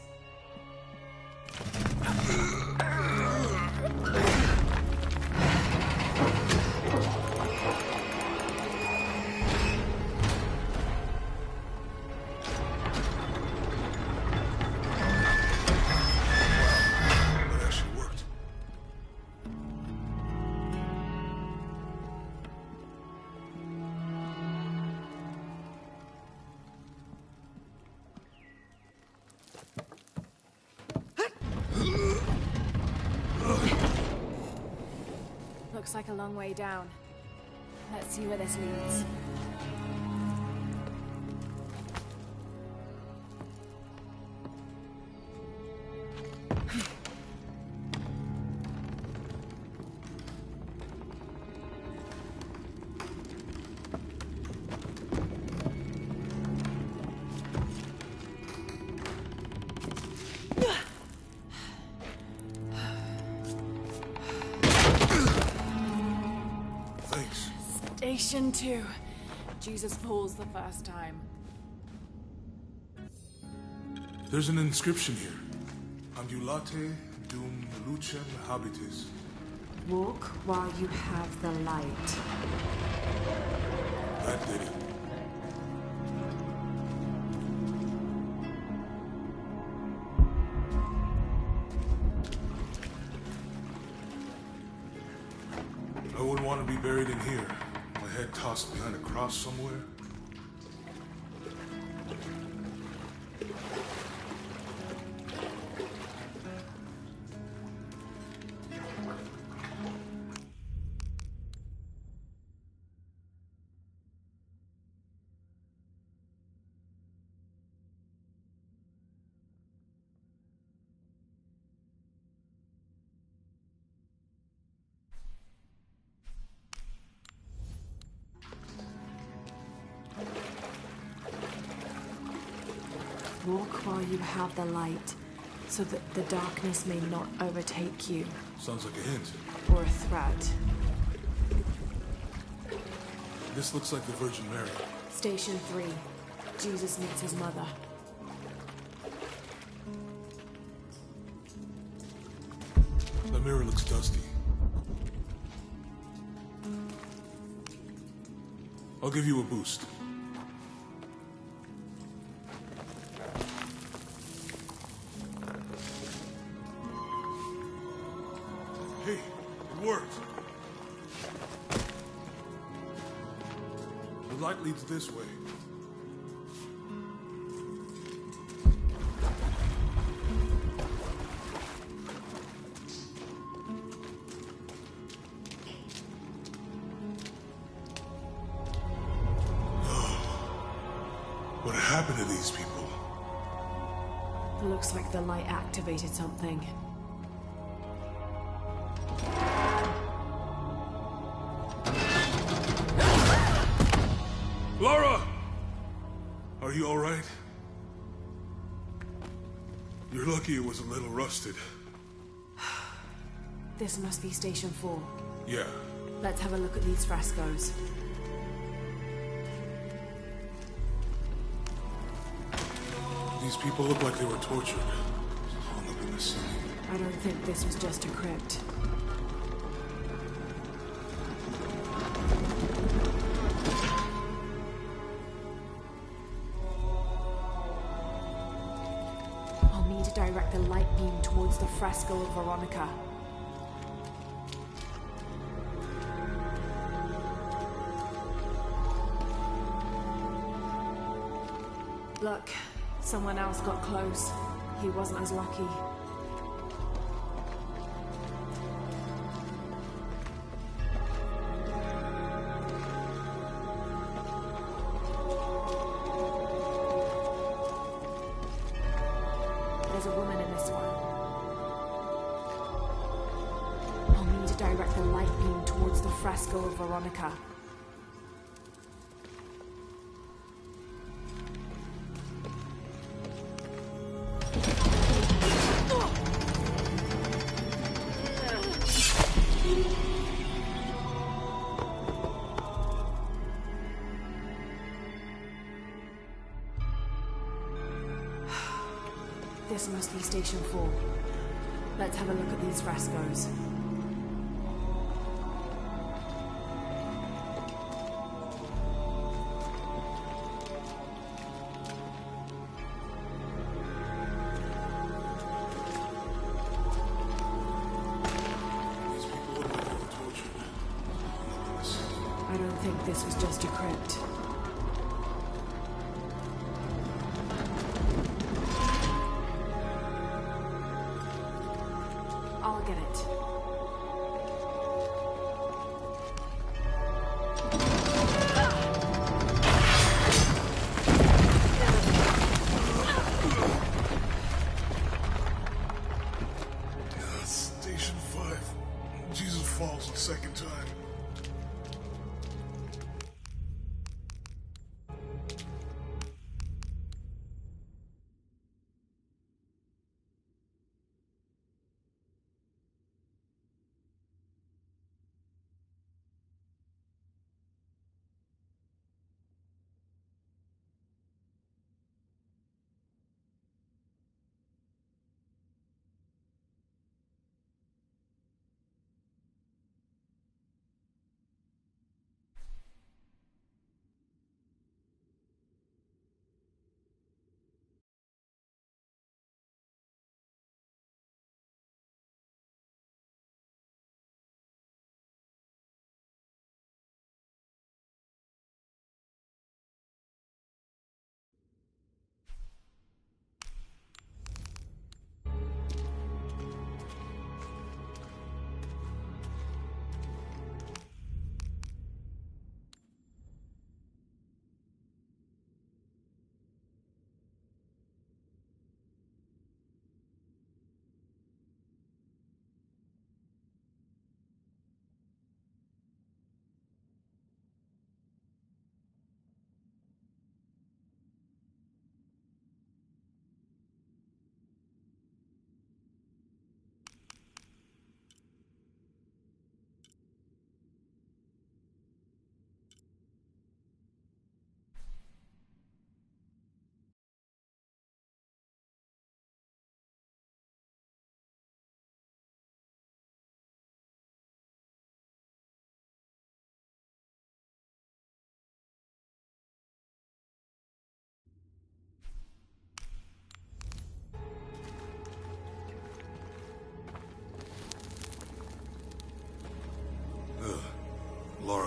Looks like a long way down. Let's see where this leads. Station 2. Jesus falls the first time. There's an inscription here. Ambulate dum lucem habitis. Walk while you have the light. That did it. I wouldn't want to be buried in here. My head tossed behind a cross somewhere. Walk while you have the light, so that the darkness may not overtake you. Sounds like a hint. Or a threat. This looks like the Virgin Mary. Station 3. Jesus meets his mother. The mirror looks dusty. I'll give you a boost. Hey, it worked. The light leads this way. What happened to these people? Looks like the light activated something. Laura! Are you all right? You're lucky it was a little rusted. This must be Station 4. Yeah. Let's have a look at these frescoes. These people look like they were tortured. Hung up in the ceiling. I don't think this was just a crypt. I'll need to direct the light beam towards the fresco of Veronica. Look, someone else got close. He wasn't as lucky. There's a woman in this one. I'll need to direct the light beam towards the fresco of Veronica. This must be Station 4. Let's have a look at these frescoes. I don't think this was just a crypt. I'll get it. Station 5. Jesus falls the second time.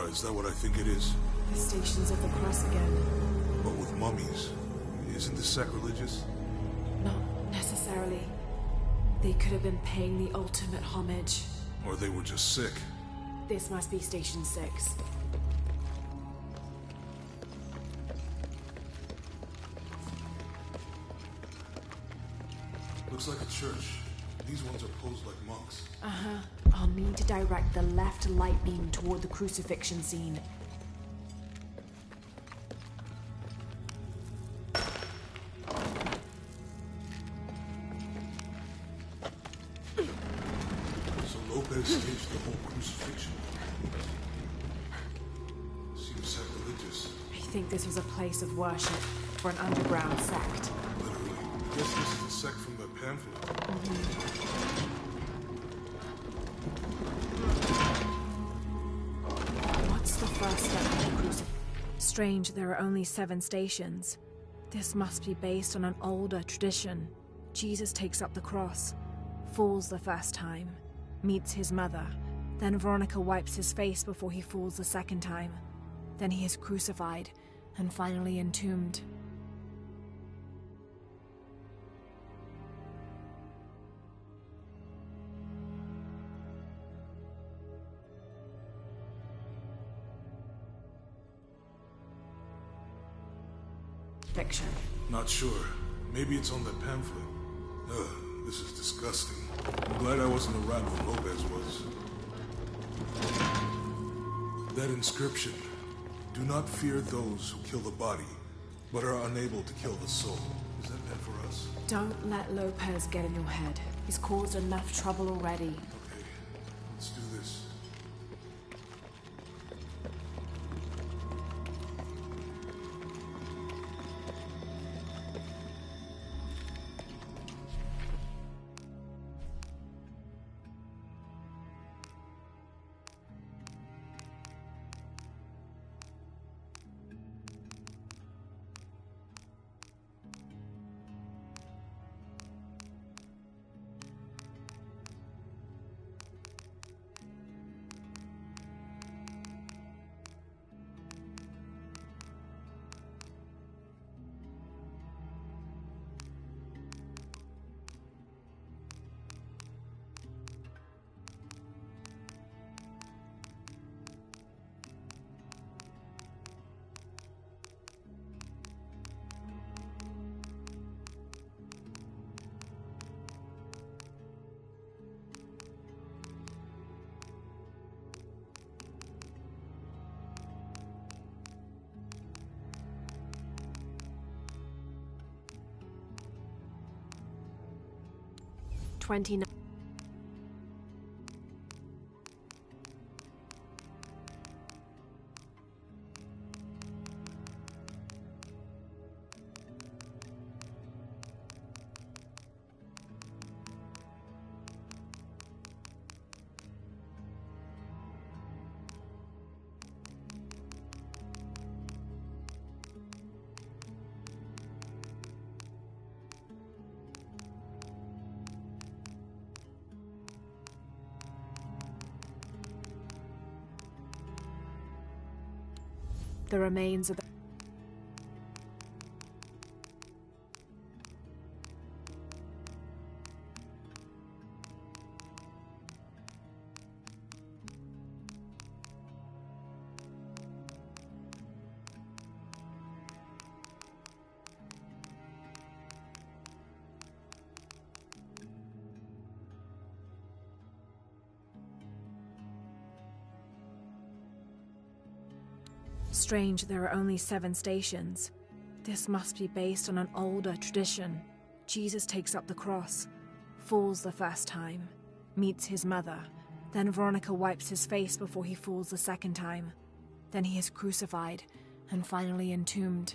Is that what I think it is? The Stations of the Cross again. But with mummies. Isn't this sacrilegious? Not necessarily. They could have been paying the ultimate homage. Or they were just sick. This must be Station 6. Looks like a church. These ones are posed like monks. Uh-huh. I'll need to direct the left light beam toward the crucifixion scene. So Lopez staged the whole crucifixion. Seems sacrilegious. I think this was a place of worship for an underground sect. Literally. I guess this is the sect from the pamphlet. What's the first step of the crucifixion? Strange, there are only 7 stations. This must be based on an older tradition. Jesus takes up the cross, falls the first time, meets his mother. Then Veronica wipes his face before he falls the second time. Then he is crucified and finally entombed. Fiction. Not sure. Maybe it's on that pamphlet. Ugh, this is disgusting. I'm glad I wasn't a rat when Lopez was. That inscription. Do not fear those who kill the body, but are unable to kill the soul. Is that meant for us? Don't let Lopez get in your head. He's caused enough trouble already. Okay, let's do this. $29. The remains of the Strange, there are only 7 stations. This must be based on an older tradition. Jesus takes up the cross, falls the first time, meets his mother. Then Veronica wipes his face before he falls the second time. Then he is crucified and finally entombed.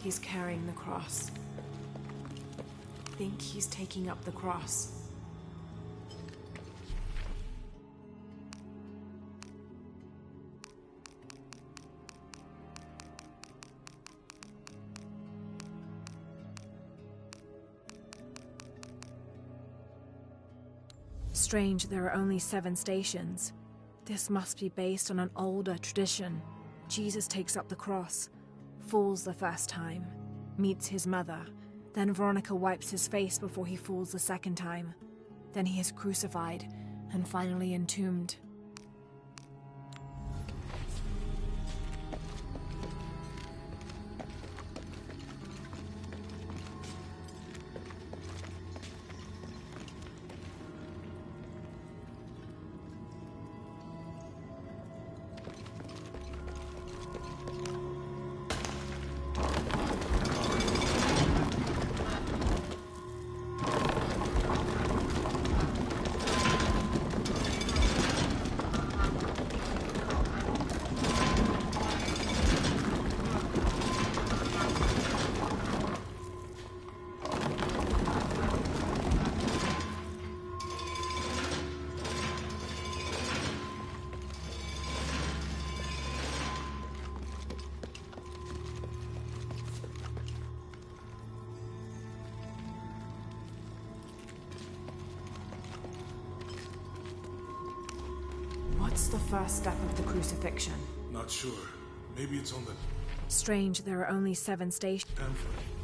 He's carrying the cross. I think he's taking up the cross. Strange, there are only 7 stations. This must be based on an older tradition. Jesus takes up the cross, falls the first time, meets his mother. Then Veronica wipes his face before he falls the second time. Then he is crucified and finally entombed. What's the first step of the crucifixion? Not sure. Maybe it's on the... Strange, there are only 7 stations. Pamphlet.